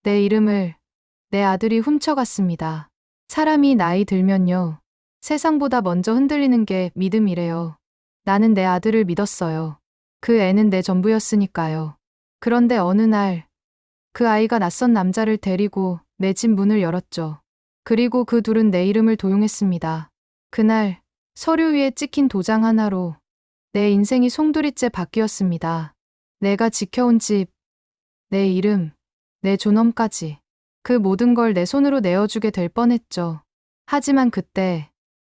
내 이름을 내 아들이 훔쳐갔습니다. 사람이 나이 들면요. 세상보다 먼저 흔들리는 게 믿음이래요. 나는 내 아들을 믿었어요. 그 애는 내 전부였으니까요. 그런데 어느 날 그 아이가 낯선 남자를 데리고 내 집 문을 열었죠. 그리고 그 둘은 내 이름을 도용했습니다. 그날 서류 위에 찍힌 도장 하나로 내 인생이 송두리째 바뀌었습니다. 내가 지켜온 집, 내 이름, 내 존엄까지. 그 모든 걸 내 손으로 내어주게 될 뻔했죠. 하지만 그때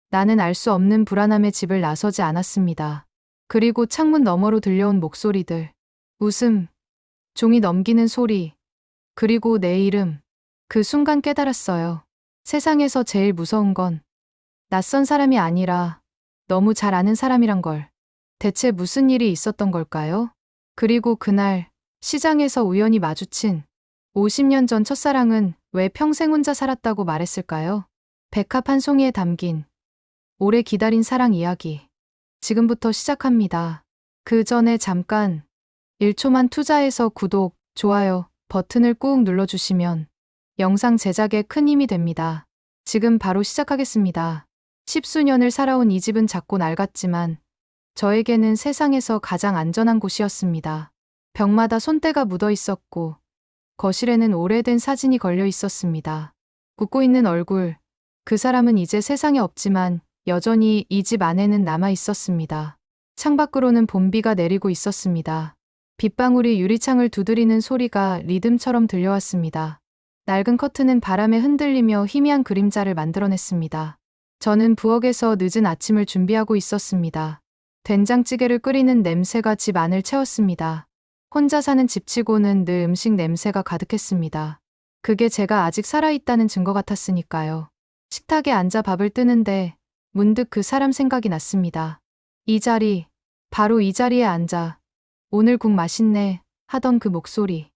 나는 알 수 없는 불안함의 집을 나서지 않았습니다. 그리고 창문 너머로 들려온 목소리들, 웃음, 종이 넘기는 소리, 그리고 내 이름. 그 순간 깨달았어요. 세상에서 제일 무서운 건 낯선 사람이 아니라 너무 잘 아는 사람이란 걸. 대체 무슨 일이 있었던 걸까요? 그리고 그날 시장에서 우연히 마주친 50년 전 첫사랑은 왜 평생 혼자 살았다고 말했을까요? 백합 한 송이에 담긴 오래 기다린 사랑 이야기. 지금부터 시작합니다. 그 전에 잠깐 1초만 투자해서 구독, 좋아요 버튼을 꾹 눌러주시면 영상 제작에 큰 힘이 됩니다. 지금 바로 시작하겠습니다. 십수년을 살아온 이 집은 작고 낡았지만 저에게는 세상에서 가장 안전한 곳이었습니다. 벽마다 손때가 묻어 있었고 거실에는 오래된 사진이 걸려 있었습니다. 웃고 있는 얼굴. 그 사람은 이제 세상에 없지만 여전히 이 집 안에는 남아 있었습니다. 창밖으로는 봄비가 내리고 있었습니다. 빗방울이 유리창을 두드리는 소리가 리듬처럼 들려왔습니다. 낡은 커튼은 바람에 흔들리며 희미한 그림자를 만들어냈습니다. 저는 부엌에서 늦은 아침을 준비하고 있었습니다. 된장찌개를 끓이는 냄새가 집 안을 채웠습니다. 혼자 사는 집치고는 늘 음식 냄새가 가득했습니다. 그게 제가 아직 살아있다는 증거 같았으니까요. 식탁에 앉아 밥을 뜨는데 문득 그 사람 생각이 났습니다. 이 자리, 바로 이 자리에 앉아 오늘 국 맛있네 하던 그 목소리.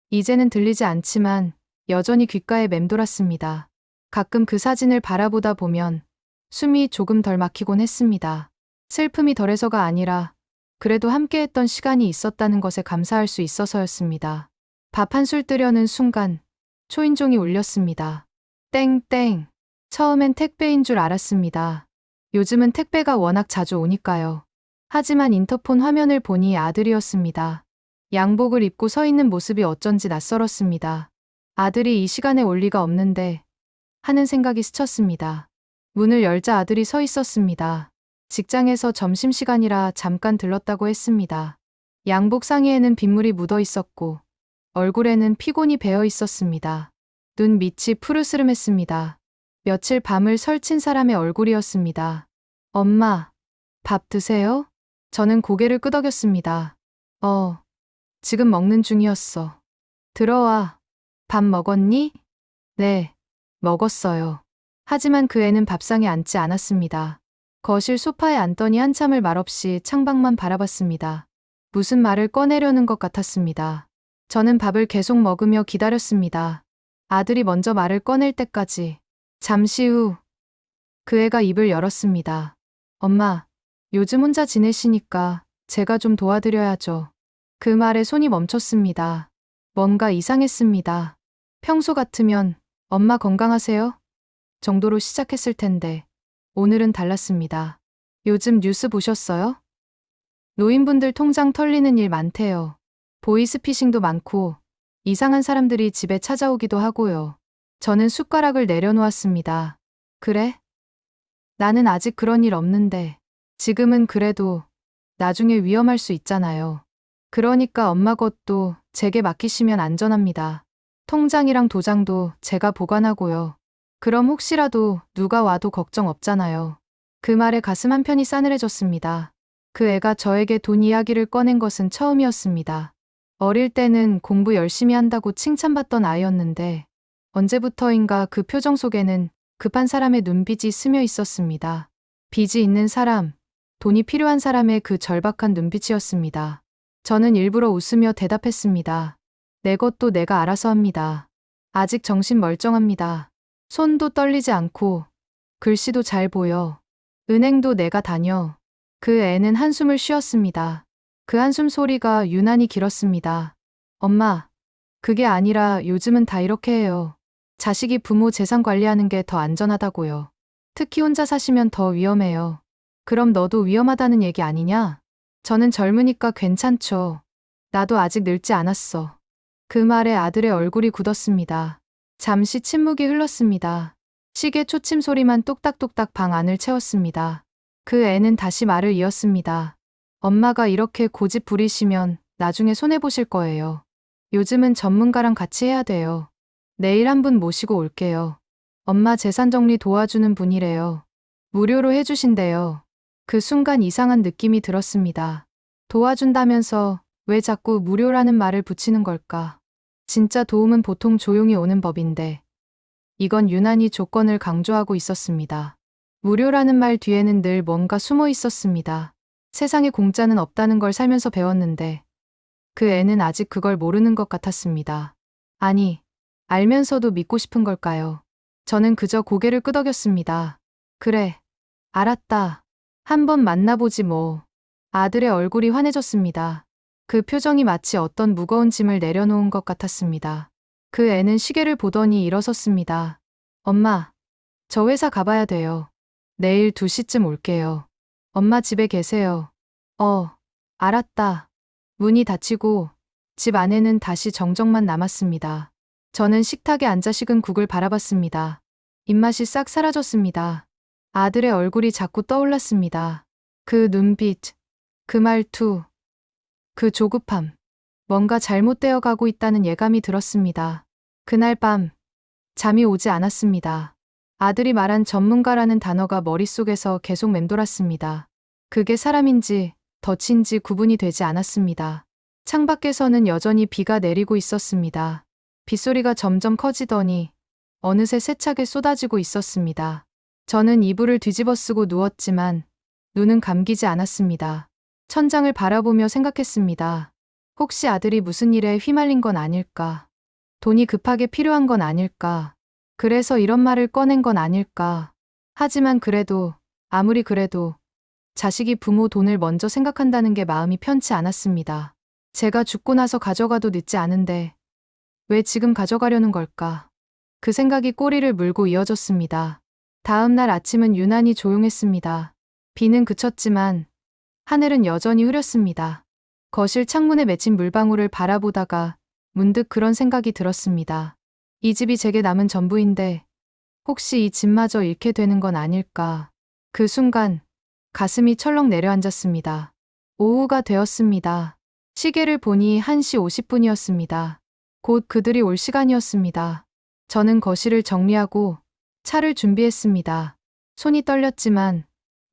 이제는 들리지 않지만 여전히 귓가에 맴돌았습니다. 가끔 그 사진을 바라보다 보면 숨이 조금 덜 막히곤 했습니다. 슬픔이 덜해서가 아니라 그래도 함께했던 시간이 있었다는 것에 감사할 수 있어서였습니다. 밥 한 술 뜨려는 순간 초인종이 울렸습니다. 땡땡. 처음엔 택배인 줄 알았습니다. 요즘은 택배가 워낙 자주 오니까요. 하지만 인터폰 화면을 보니 아들이었습니다. 양복을 입고 서 있는 모습이 어쩐지 낯설었습니다. 아들이 이 시간에 올 리가 없는데 하는 생각이 스쳤습니다. 문을 열자 아들이 서 있었습니다. 직장에서 점심시간이라 잠깐 들렀다고 했습니다. 양복 상의에는 빗물이 묻어 있었고 얼굴에는 피곤이 배어 있었습니다. 눈 밑이 푸르스름했습니다. 며칠 밤을 설친 사람의 얼굴이었습니다. 엄마, 밥 드세요? 저는 고개를 끄덕였습니다. 지금 먹는 중이었어. 들어와. 밥 먹었니? 네, 먹었어요. 하지만 그 애는 밥상에 앉지 않았습니다. 거실 소파에 앉더니 한참을 말없이 창밖만 바라봤습니다. 무슨 말을 꺼내려는 것 같았습니다. 저는 밥을 계속 먹으며 기다렸습니다. 아들이 먼저 말을 꺼낼 때까지. 잠시 후 그 애가 입을 열었습니다. 엄마, 요즘 혼자 지내시니까 제가 좀 도와드려야죠. 그 말에 손이 멈췄습니다. 뭔가 이상했습니다. 평소 같으면 엄마 건강하세요? 정도로 시작했을 텐데 오늘은 달랐습니다. 요즘 뉴스 보셨어요? 노인분들 통장 털리는 일 많대요. 보이스피싱도 많고 이상한 사람들이 집에 찾아오기도 하고요. 저는 숟가락을 내려놓았습니다. 그래? 나는 아직 그런 일 없는데 지금은 그래도 나중에 위험할 수 있잖아요. 그러니까 엄마 것도 제게 맡기시면 안전합니다. 통장이랑 도장도 제가 보관하고요. 그럼 혹시라도 누가 와도 걱정 없잖아요. 그 말에 가슴 한편이 싸늘해졌습니다. 그 애가 저에게 돈 이야기를 꺼낸 것은 처음이었습니다. 어릴 때는 공부 열심히 한다고 칭찬받던 아이였는데 언제부터인가 그 표정 속에는 급한 사람의 눈빛이 스며 있었습니다. 빚이 있는 사람, 돈이 필요한 사람의 그 절박한 눈빛이었습니다. 저는 일부러 웃으며 대답했습니다. 내 것도 내가 알아서 합니다. 아직 정신 멀쩡합니다. 손도 떨리지 않고 글씨도 잘 보여. 은행도 내가 다녀. 그 애는 한숨을 쉬었습니다. 그 한숨 소리가 유난히 길었습니다. 엄마, 그게 아니라 요즘은 다 이렇게 해요. 자식이 부모 재산 관리하는 게 더 안전하다고요. 특히 혼자 사시면 더 위험해요. 그럼 너도 위험하다는 얘기 아니냐? 저는 젊으니까 괜찮죠. 나도 아직 늙지 않았어. 그 말에 아들의 얼굴이 굳었습니다. 잠시 침묵이 흘렀습니다. 시계 초침 소리만 똑딱똑딱 방 안을 채웠습니다. 그 애는 다시 말을 이었습니다. 엄마가 이렇게 고집 부리시면 나중에 손해보실 거예요. 요즘은 전문가랑 같이 해야 돼요. 내일 한 분 모시고 올게요. 엄마 재산 정리 도와주는 분이래요. 무료로 해주신대요. 그 순간 이상한 느낌이 들었습니다. 도와준다면서 왜 자꾸 무료라는 말을 붙이는 걸까? 진짜 도움은 보통 조용히 오는 법인데. 이건 유난히 조건을 강조하고 있었습니다. 무료라는 말 뒤에는 늘 뭔가 숨어 있었습니다. 세상에 공짜는 없다는 걸 살면서 배웠는데 그 애는 아직 그걸 모르는 것 같았습니다. 아니, 알면서도 믿고 싶은 걸까요? 저는 그저 고개를 끄덕였습니다. 그래, 알았다. 한번 만나보지 뭐. 아들의 얼굴이 환해졌습니다. 그 표정이 마치 어떤 무거운 짐을 내려놓은 것 같았습니다. 그 애는 시계를 보더니 일어섰습니다. 엄마, 저 회사 가봐야 돼요. 내일 2시쯤 올게요. 엄마 집에 계세요. 알았다. 문이 닫히고 집 안에는 다시 정적만 남았습니다. 저는 식탁에 앉아 식은 국을 바라봤습니다. 입맛이 싹 사라졌습니다. 아들의 얼굴이 자꾸 떠올랐습니다. 그 눈빛, 그 말투, 그 조급함. 뭔가 잘못되어 가고 있다는 예감이 들었습니다. 그날 밤, 잠이 오지 않았습니다. 아들이 말한 전문가라는 단어가 머릿속에서 계속 맴돌았습니다. 그게 사람인지 덫인지 구분이 되지 않았습니다. 창밖에서는 여전히 비가 내리고 있었습니다. 빗소리가 점점 커지더니 어느새 세차게 쏟아지고 있었습니다. 저는 이불을 뒤집어 쓰고 누웠지만 눈은 감기지 않았습니다. 천장을 바라보며 생각했습니다. 혹시 아들이 무슨 일에 휘말린 건 아닐까? 돈이 급하게 필요한 건 아닐까? 그래서 이런 말을 꺼낸 건 아닐까? 하지만 그래도, 아무리 그래도 자식이 부모 돈을 먼저 생각한다는 게 마음이 편치 않았습니다. 제가 죽고 나서 가져가도 늦지 않은데 왜 지금 가져가려는 걸까? 그 생각이 꼬리를 물고 이어졌습니다. 다음 날 아침은 유난히 조용했습니다. 비는 그쳤지만 하늘은 여전히 흐렸습니다. 거실 창문에 맺힌 물방울을 바라보다가 문득 그런 생각이 들었습니다. 이 집이 제게 남은 전부인데 혹시 이 집마저 잃게 되는 건 아닐까? 그 순간 가슴이 철렁 내려앉았습니다. 오후가 되었습니다. 시계를 보니 1시 50분이었습니다. 곧 그들이 올 시간이었습니다. 저는 거실을 정리하고 차를 준비했습니다. 손이 떨렸지만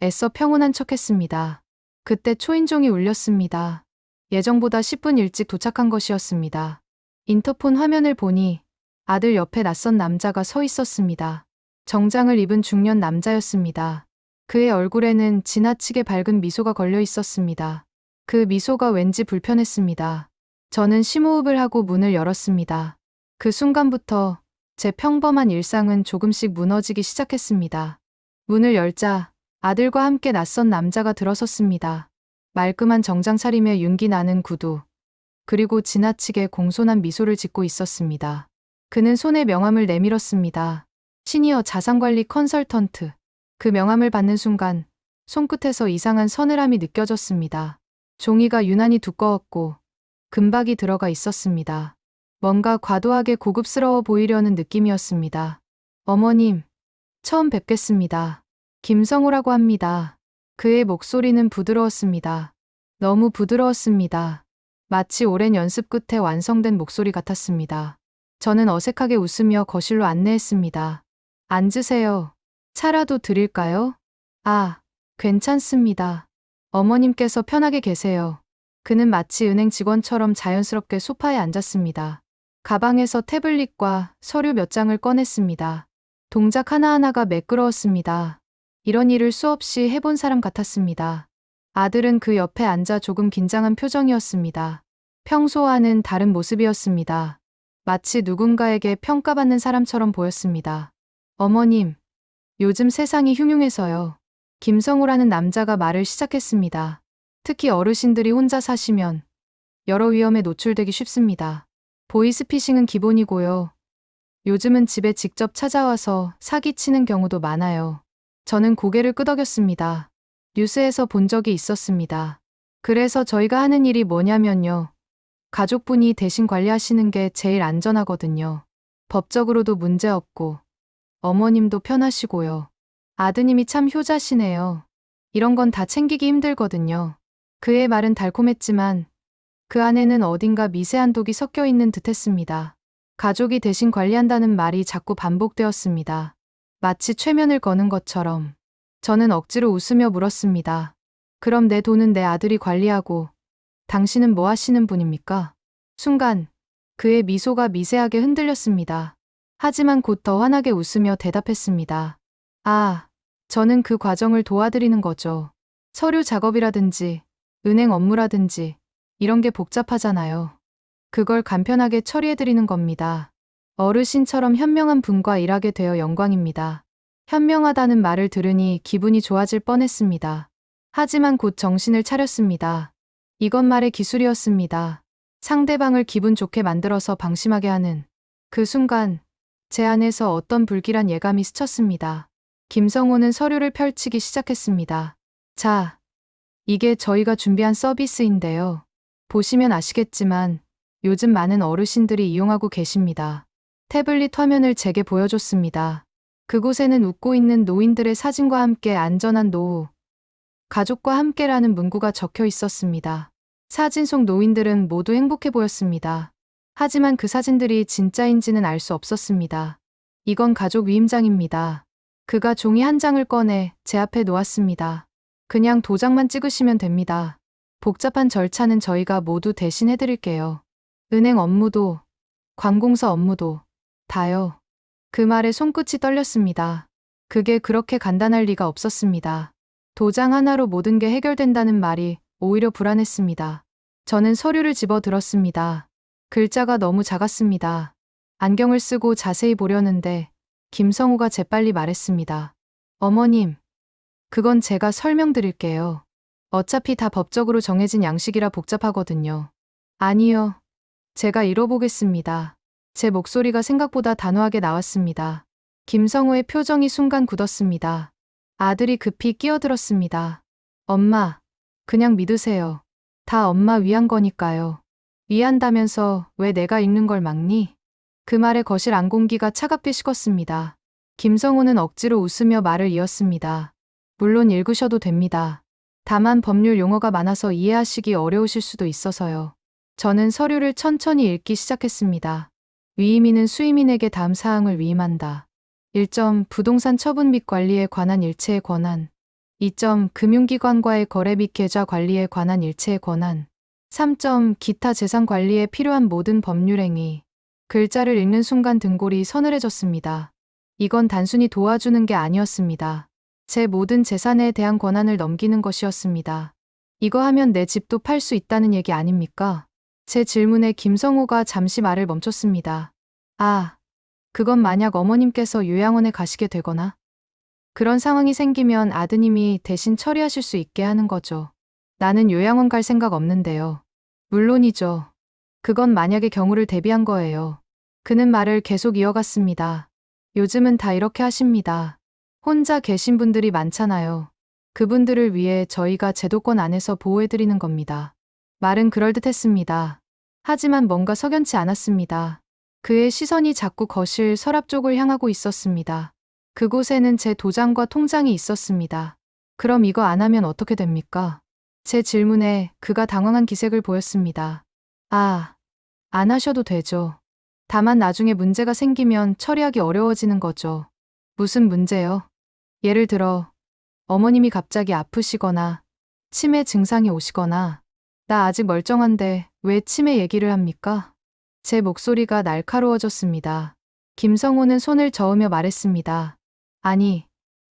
애써 평온한 척했습니다. 그때 초인종이 울렸습니다. 예정보다 10분 일찍 도착한 것이었습니다. 인터폰 화면을 보니 아들 옆에 낯선 남자가 서 있었습니다. 정장을 입은 중년 남자였습니다. 그의 얼굴에는 지나치게 밝은 미소가 걸려 있었습니다. 그 미소가 왠지 불편했습니다. 저는 심호흡을 하고 문을 열었습니다. 그 순간부터 제 평범한 일상은 조금씩 무너지기 시작했습니다. 문을 열자 아들과 함께 낯선 남자가 들어섰습니다. 말끔한 정장 차림에 윤기 나는 구두, 그리고 지나치게 공손한 미소를 짓고 있었습니다. 그는 손에 명함을 내밀었습니다. 시니어 자산관리 컨설턴트. 그 명함을 받는 순간 손끝에서 이상한 서늘함이 느껴졌습니다. 종이가 유난히 두꺼웠고 금박이 들어가 있었습니다. 뭔가 과도하게 고급스러워 보이려는 느낌이었습니다. 어머님, 처음 뵙겠습니다. 김성우라고 합니다. 그의 목소리는 부드러웠습니다. 너무 부드러웠습니다. 마치 오랜 연습 끝에 완성된 목소리 같았습니다. 저는 어색하게 웃으며 거실로 안내했습니다. 앉으세요. 차라도 드릴까요? 아, 괜찮습니다. 어머님께서 편하게 계세요. 그는 마치 은행 직원처럼 자연스럽게 소파에 앉았습니다. 가방에서 태블릿과 서류 몇 장을 꺼냈습니다. 동작 하나하나가 매끄러웠습니다. 이런 일을 수없이 해본 사람 같았습니다. 아들은 그 옆에 앉아 조금 긴장한 표정이었습니다. 평소와는 다른 모습이었습니다. 마치 누군가에게 평가받는 사람처럼 보였습니다. 어머님, 요즘 세상이 흉흉해서요. 김성우라는 남자가 말을 시작했습니다. 특히 어르신들이 혼자 사시면 여러 위험에 노출되기 쉽습니다. 보이스피싱은 기본이고요. 요즘은 집에 직접 찾아와서 사기치는 경우도 많아요. 저는 고개를 끄덕였습니다. 뉴스에서 본 적이 있었습니다. 그래서 저희가 하는 일이 뭐냐면요. 가족분이 대신 관리하시는 게 제일 안전하거든요. 법적으로도 문제 없고, 어머님도 편하시고요. 아드님이 참 효자시네요. 이런 건 다 챙기기 힘들거든요. 그의 말은 달콤했지만 그 안에는 어딘가 미세한 독이 섞여 있는 듯 했습니다. 가족이 대신 관리한다는 말이 자꾸 반복되었습니다. 마치 최면을 거는 것처럼. 저는 억지로 웃으며 물었습니다. 그럼 내 돈은 내 아들이 관리하고 당신은 뭐 하시는 분입니까? 순간 그의 미소가 미세하게 흔들렸습니다. 하지만 곧 더 환하게 웃으며 대답했습니다. 아, 저는 그 과정을 도와드리는 거죠. 서류 작업이라든지 은행 업무라든지 이런 게 복잡하잖아요. 그걸 간편하게 처리해드리는 겁니다. 어르신처럼 현명한 분과 일하게 되어 영광입니다. 현명하다는 말을 들으니 기분이 좋아질 뻔했습니다. 하지만 곧 정신을 차렸습니다. 이건 말의 기술이었습니다. 상대방을 기분 좋게 만들어서 방심하게 하는 그 순간 제 안에서 어떤 불길한 예감이 스쳤습니다. 김성호는 서류를 펼치기 시작했습니다. 자, 이게 저희가 준비한 서비스인데요. 보시면 아시겠지만 요즘 많은 어르신들이 이용하고 계십니다. 태블릿 화면을 제게 보여줬습니다. 그곳에는 웃고 있는 노인들의 사진과 함께 안전한 노후, 가족과 함께라는 문구가 적혀 있었습니다. 사진 속 노인들은 모두 행복해 보였습니다. 하지만 그 사진들이 진짜인지는 알 수 없었습니다. 이건 가족 위임장입니다. 그가 종이 한 장을 꺼내 제 앞에 놓았습니다. 그냥 도장만 찍으시면 됩니다. 복잡한 절차는 저희가 모두 대신 해드릴게요. 은행 업무도, 관공서 업무도, 다요. 그 말에 손끝이 떨렸습니다. 그게 그렇게 간단할 리가 없었습니다. 도장 하나로 모든 게 해결된다는 말이 오히려 불안했습니다. 저는 서류를 집어 들었습니다. 글자가 너무 작았습니다. 안경을 쓰고 자세히 보려는데 김성우가 재빨리 말했습니다. 어머님, 그건 제가 설명드릴게요. 어차피 다 법적으로 정해진 양식이라 복잡하거든요. 아니요. 제가 읽어보겠습니다. 제 목소리가 생각보다 단호하게 나왔습니다. 김성우의 표정이 순간 굳었습니다. 아들이 급히 끼어들었습니다. 엄마, 그냥 믿으세요. 다 엄마 위한 거니까요. 위한다면서 왜 내가 읽는 걸 막니? 그 말에 거실 안공기가 차갑게 식었습니다. 김성우는 억지로 웃으며 말을 이었습니다. 물론 읽으셔도 됩니다. 다만 법률 용어가 많아서 이해하시기 어려우실 수도 있어서요. 저는 서류를 천천히 읽기 시작했습니다. 위임인은 수임인에게 다음 사항을 위임한다. 1점 부동산 처분 및 관리에 관한 일체의 권한. 2점 금융기관과의 거래 및 계좌 관리에 관한 일체의 권한. 3점 기타 재산 관리에 필요한 모든 법률 행위. 글자를 읽는 순간 등골이 서늘해졌습니다. 이건 단순히 도와주는 게 아니었습니다. 제 모든 재산에 대한 권한을 넘기는 것이었습니다. 이거 하면 내 집도 팔 수 있다는 얘기 아닙니까? 제 질문에 김성호가 잠시 말을 멈췄습니다. 아, 그건 만약 어머님께서 요양원에 가시게 되거나 그런 상황이 생기면 아드님이 대신 처리하실 수 있게 하는 거죠. 나는 요양원 갈 생각 없는데요. 물론이죠. 그건 만약의 경우를 대비한 거예요. 그는 말을 계속 이어갔습니다. 요즘은 다 이렇게 하십니다. 혼자 계신 분들이 많잖아요. 그분들을 위해 저희가 제도권 안에서 보호해드리는 겁니다. 말은 그럴듯했습니다. 하지만 뭔가 석연치 않았습니다. 그의 시선이 자꾸 거실 서랍 쪽을 향하고 있었습니다. 그곳에는 제 도장과 통장이 있었습니다. 그럼 이거 안 하면 어떻게 됩니까? 제 질문에 그가 당황한 기색을 보였습니다. 아, 안 하셔도 되죠. 다만 나중에 문제가 생기면 처리하기 어려워지는 거죠. 무슨 문제요? 예를 들어, 어머님이 갑자기 아프시거나 치매 증상이 오시거나 나 아직 멀쩡한데 왜 치매 얘기를 합니까? 제 목소리가 날카로워졌습니다. 김성호는 손을 저으며 말했습니다. 아니,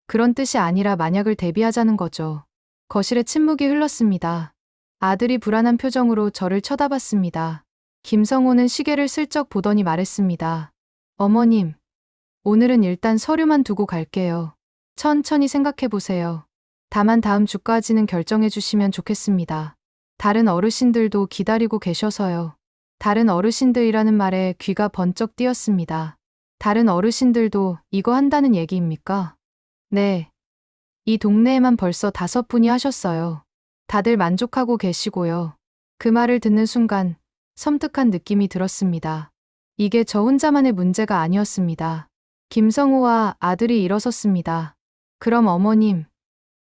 그런 뜻이 아니라 만약을 대비하자는 거죠. 거실에 침묵이 흘렀습니다. 아들이 불안한 표정으로 저를 쳐다봤습니다. 김성호는 시계를 슬쩍 보더니 말했습니다. 어머님, 오늘은 일단 서류만 두고 갈게요. 천천히 생각해 보세요. 다만 다음 주까지는 결정해 주시면 좋겠습니다. 다른 어르신들도 기다리고 계셔서요. 다른 어르신들이라는 말에 귀가 번쩍 뛰었습니다. 다른 어르신들도 이거 한다는 얘기입니까? 네. 이 동네에만 벌써 5분이 하셨어요. 다들 만족하고 계시고요. 그 말을 듣는 순간 섬뜩한 느낌이 들었습니다. 이게 저 혼자만의 문제가 아니었습니다. 김성우와 아들이 일어섰습니다. 그럼 어머님,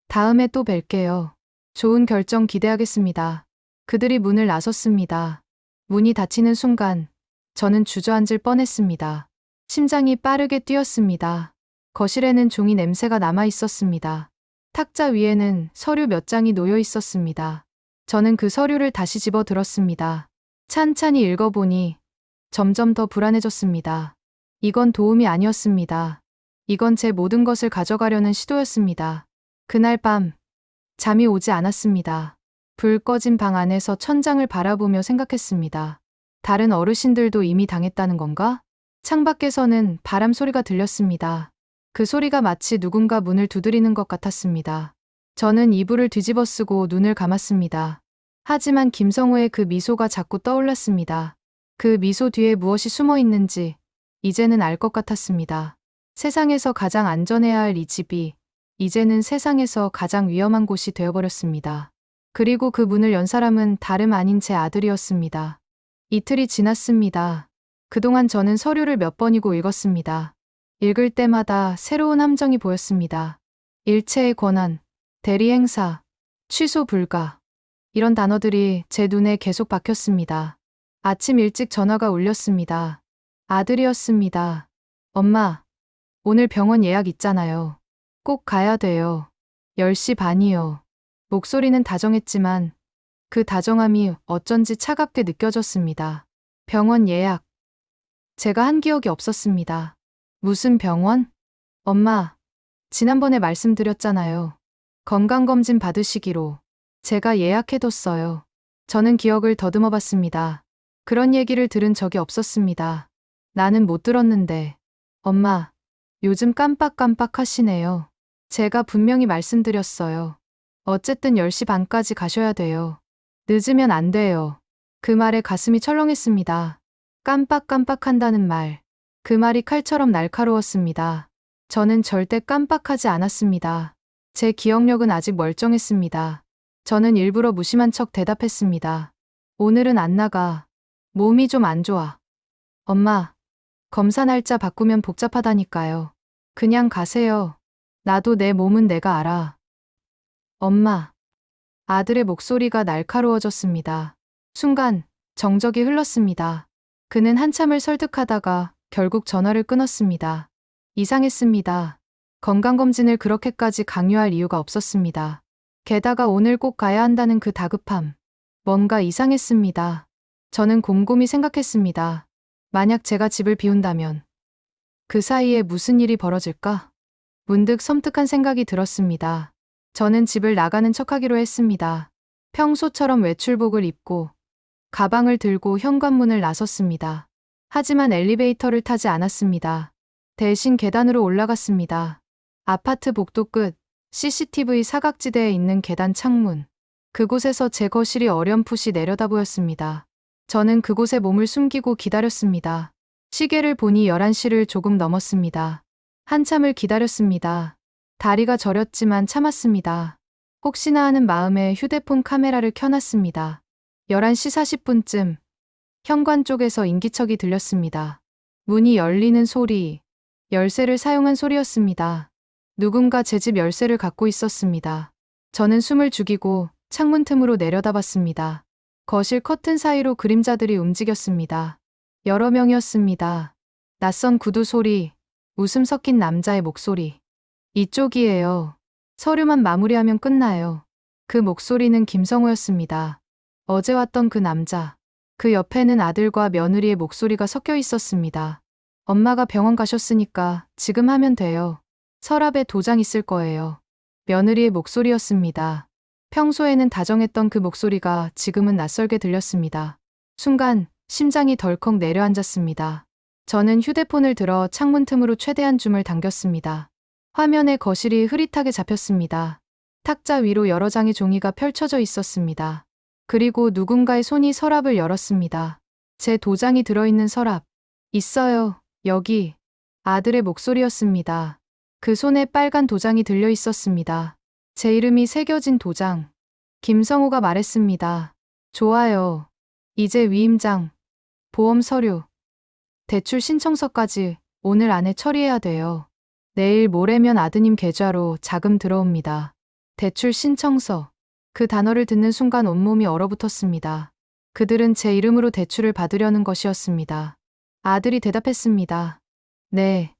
다음에 또 뵐게요. 좋은 결정 기대하겠습니다. 그들이 문을 나섰습니다. 문이 닫히는 순간 저는 주저앉을 뻔했습니다. 심장이 빠르게 뛰었습니다. 거실에는 종이 냄새가 남아 있었습니다. 탁자 위에는 서류 몇 장이 놓여 있었습니다. 저는 그 서류를 다시 집어 들었습니다. 찬찬히 읽어보니 점점 더 불안해졌습니다. 이건 도움이 아니었습니다. 이건 제 모든 것을 가져가려는 시도였습니다. 그날 밤 잠이 오지 않았습니다. 불 꺼진 방 안에서 천장을 바라보며 생각했습니다. 다른 어르신들도 이미 당했다는 건가? 창밖에서는 바람 소리가 들렸습니다. 그 소리가 마치 누군가 문을 두드리는 것 같았습니다. 저는 이불을 뒤집어 쓰고 눈을 감았습니다. 하지만 김성우의 그 미소가 자꾸 떠올랐습니다. 그 미소 뒤에 무엇이 숨어 있는지 이제는 알 것 같았습니다. 세상에서 가장 안전해야 할 이 집이 이제는 세상에서 가장 위험한 곳이 되어버렸습니다. 그리고 그 문을 연 사람은 다름 아닌 제 아들이었습니다. 이틀이 지났습니다. 그동안 저는 서류를 몇 번이고 읽었습니다. 읽을 때마다 새로운 함정이 보였습니다. 일체의 권한, 대리 행사, 취소 불가. 이런 단어들이 제 눈에 계속 박혔습니다. 아침 일찍 전화가 울렸습니다. 아들이었습니다. 엄마, 오늘 병원 예약 있잖아요. 꼭 가야 돼요. 10시 반이요. 목소리는 다정했지만 그 다정함이 어쩐지 차갑게 느껴졌습니다. 병원 예약. 제가 한 기억이 없었습니다. 무슨 병원? 엄마, 지난번에 말씀드렸잖아요. 건강검진 받으시기로. 제가 예약해뒀어요. 저는 기억을 더듬어 봤습니다. 그런 얘기를 들은 적이 없었습니다. 나는 못 들었는데. 엄마, 요즘 깜빡깜빡 하시네요. 제가 분명히 말씀드렸어요. 어쨌든 10시 반까지 가셔야 돼요. 늦으면 안 돼요. 그 말에 가슴이 철렁했습니다. 깜빡깜빡한다는 말. 그 말이 칼처럼 날카로웠습니다. 저는 절대 깜빡하지 않았습니다. 제 기억력은 아직 멀쩡했습니다. 저는 일부러 무심한 척 대답했습니다. 오늘은 안 나가. 몸이 좀 안 좋아. 엄마, 검사 날짜 바꾸면 복잡하다니까요. 그냥 가세요. 나도 내 몸은 내가 알아. 엄마. 아들의 목소리가 날카로워졌습니다. 순간 정적이 흘렀습니다. 그는 한참을 설득하다가 결국 전화를 끊었습니다. 이상했습니다. 건강검진을 그렇게까지 강요할 이유가 없었습니다. 게다가 오늘 꼭 가야 한다는 그 다급함. 뭔가 이상했습니다. 저는 곰곰이 생각했습니다. 만약 제가 집을 비운다면 그 사이에 무슨 일이 벌어질까? 문득 섬뜩한 생각이 들었습니다. 저는 집을 나가는 척하기로 했습니다. 평소처럼 외출복을 입고 가방을 들고 현관문을 나섰습니다. 하지만 엘리베이터를 타지 않았습니다. 대신 계단으로 올라갔습니다. 아파트 복도 끝 CCTV 사각지대에 있는 계단 창문. 그곳에서 제 거실이 어렴풋이 내려다 보였습니다. 저는 그곳에 몸을 숨기고 기다렸습니다. 시계를 보니 11시를 조금 넘었습니다. 한참을 기다렸습니다. 다리가 저렸지만 참았습니다. 혹시나 하는 마음에 휴대폰 카메라를 켜놨습니다. 11시 40분쯤 현관 쪽에서 인기척이 들렸습니다. 문이 열리는 소리, 열쇠를 사용한 소리였습니다. 누군가 제 집 열쇠를 갖고 있었습니다. 저는 숨을 죽이고 창문 틈으로 내려다봤습니다. 거실 커튼 사이로 그림자들이 움직였습니다. 여러 명이었습니다. 낯선 구두 소리, 웃음 섞인 남자의 목소리. 이쪽이에요. 서류만 마무리하면 끝나요. 그 목소리는 김성우였습니다. 어제 왔던 그 남자. 그 옆에는 아들과 며느리의 목소리가 섞여 있었습니다. 엄마가 병원 가셨으니까 지금 하면 돼요. 서랍에 도장 있을 거예요. 며느리의 목소리였습니다. 평소에는 다정했던 그 목소리가 지금은 낯설게 들렸습니다. 순간 심장이 덜컥 내려앉았습니다. 저는 휴대폰을 들어 창문 틈으로 최대한 줌을 당겼습니다. 화면에 거실이 흐릿하게 잡혔습니다. 탁자 위로 여러 장의 종이가 펼쳐져 있었습니다. 그리고 누군가의 손이 서랍을 열었습니다. 제 도장이 들어있는 서랍. 있어요. 여기. 아들의 목소리였습니다. 그 손에 빨간 도장이 들려 있었습니다. 제 이름이 새겨진 도장. 김성우가 말했습니다. 좋아요. 이제 위임장, 보험 서류, 대출 신청서까지 오늘 안에 처리해야 돼요. 내일 모레면 아드님 계좌로 자금 들어옵니다. 대출 신청서. 그 단어를 듣는 순간 온몸이 얼어붙었습니다. 그들은 제 이름으로 대출을 받으려는 것이었습니다. 아들이 대답했습니다. 네.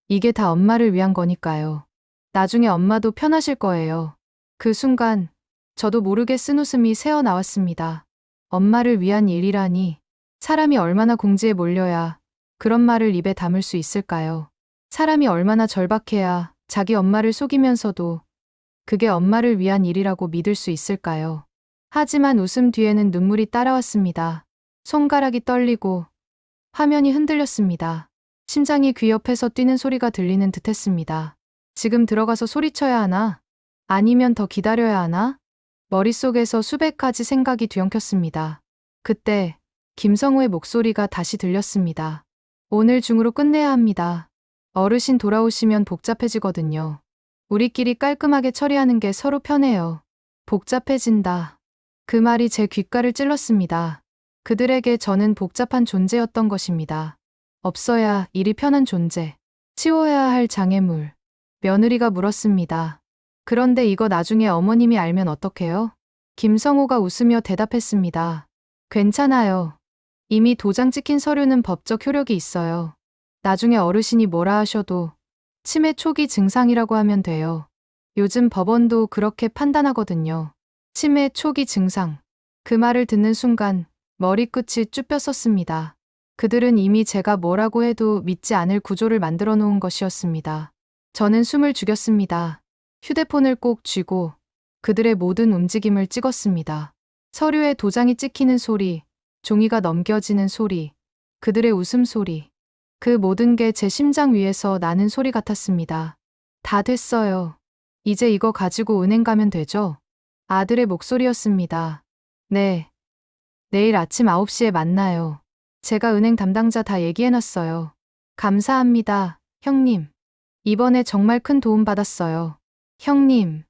이게 다 엄마를 위한 거니까요. 나중에 엄마도 편하실 거예요. 그 순간 저도 모르게 쓴웃음이 새어 나왔습니다. 엄마를 위한 일이라니. 사람이 얼마나 궁지에 몰려야 그런 말을 입에 담을 수 있을까요? 사람이 얼마나 절박해야 자기 엄마를 속이면서도 그게 엄마를 위한 일이라고 믿을 수 있을까요? 하지만 웃음 뒤에는 눈물이 따라왔습니다. 손가락이 떨리고 화면이 흔들렸습니다. 심장이 귀 옆에서 뛰는 소리가 들리는 듯 했습니다. 지금 들어가서 소리쳐야 하나? 아니면 더 기다려야 하나? 머릿속에서 수백 가지 생각이 뒤엉켰습니다. 그때 김성우의 목소리가 다시 들렸습니다. 오늘 중으로 끝내야 합니다. 어르신 돌아오시면 복잡해지거든요. 우리끼리 깔끔하게 처리하는 게 서로 편해요. 복잡해진다. 그 말이 제 귓가를 찔렀습니다. 그들에게 저는 복잡한 존재였던 것입니다. 없어야 일이 편한 존재. 치워야 할 장애물. 며느리가 물었습니다. 그런데 이거 나중에 어머님이 알면 어떡해요? 김성우가 웃으며 대답했습니다. 괜찮아요. 이미 도장 찍힌 서류는 법적 효력이 있어요. 나중에 어르신이 뭐라 하셔도 치매 초기 증상이라고 하면 돼요. 요즘 법원도 그렇게 판단하거든요. 치매 초기 증상. 그 말을 듣는 순간 머리끝이 쭈뼛섰습니다. 그들은 이미 제가 뭐라고 해도 믿지 않을 구조를 만들어 놓은 것이었습니다. 저는 숨을 죽였습니다. 휴대폰을 꼭 쥐고 그들의 모든 움직임을 찍었습니다. 서류에 도장이 찍히는 소리, 종이가 넘겨지는 소리, 그들의 웃음소리. 그 모든 게 제 심장 위에서 나는 소리 같았습니다. 다 됐어요. 이제 이거 가지고 은행 가면 되죠? 아들의 목소리였습니다. 네. 내일 아침 9시에 만나요. 제가 은행 담당자 다 얘기해놨어요. 감사합니다, 형님. 이번에 정말 큰 도움 받았어요. 형님.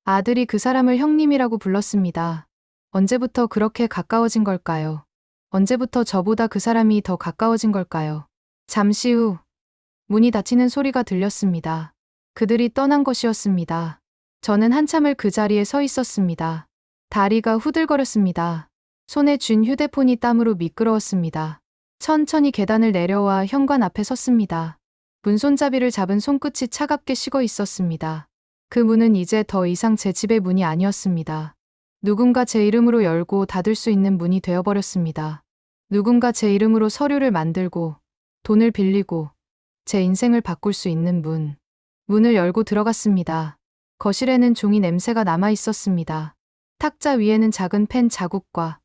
아들이 그 사람을 형님이라고 불렀습니다. 언제부터 그렇게 가까워진 걸까요? 언제부터 저보다 그 사람이 더 가까워진 걸까요? 잠시 후 문이 닫히는 소리가 들렸습니다. 그들이 떠난 것이었습니다. 저는 한참을 그 자리에 서 있었습니다. 다리가 후들거렸습니다. 손에 쥔 휴대폰이 땀으로 미끄러웠습니다. 천천히 계단을 내려와 현관 앞에 섰습니다. 문손잡이를 잡은 손끝이 차갑게 식어 있었습니다. 그 문은 이제 더 이상 제 집의 문이 아니었습니다. 누군가 제 이름으로 열고 닫을 수 있는 문이 되어버렸습니다. 누군가 제 이름으로 서류를 만들고 돈을 빌리고 제 인생을 바꿀 수 있는 문. 문을 열고 들어갔습니다. 거실에는 종이 냄새가 남아 있었습니다. 탁자 위에는 작은 펜 자국과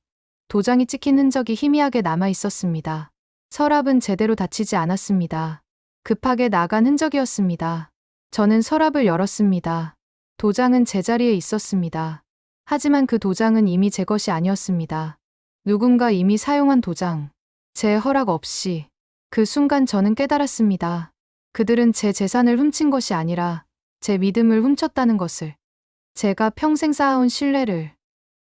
도장이 찍힌 흔적이 희미하게 남아 있었습니다. 서랍은 제대로 닫히지 않았습니다. 급하게 나간 흔적이었습니다. 저는 서랍을 열었습니다. 도장은 제자리에 있었습니다. 하지만 그 도장은 이미 제 것이 아니었습니다. 누군가 이미 사용한 도장. 제 허락 없이. 그 순간 저는 깨달았습니다. 그들은 제 재산을 훔친 것이 아니라 제 믿음을 훔쳤다는 것을. 제가 평생 쌓아온 신뢰를.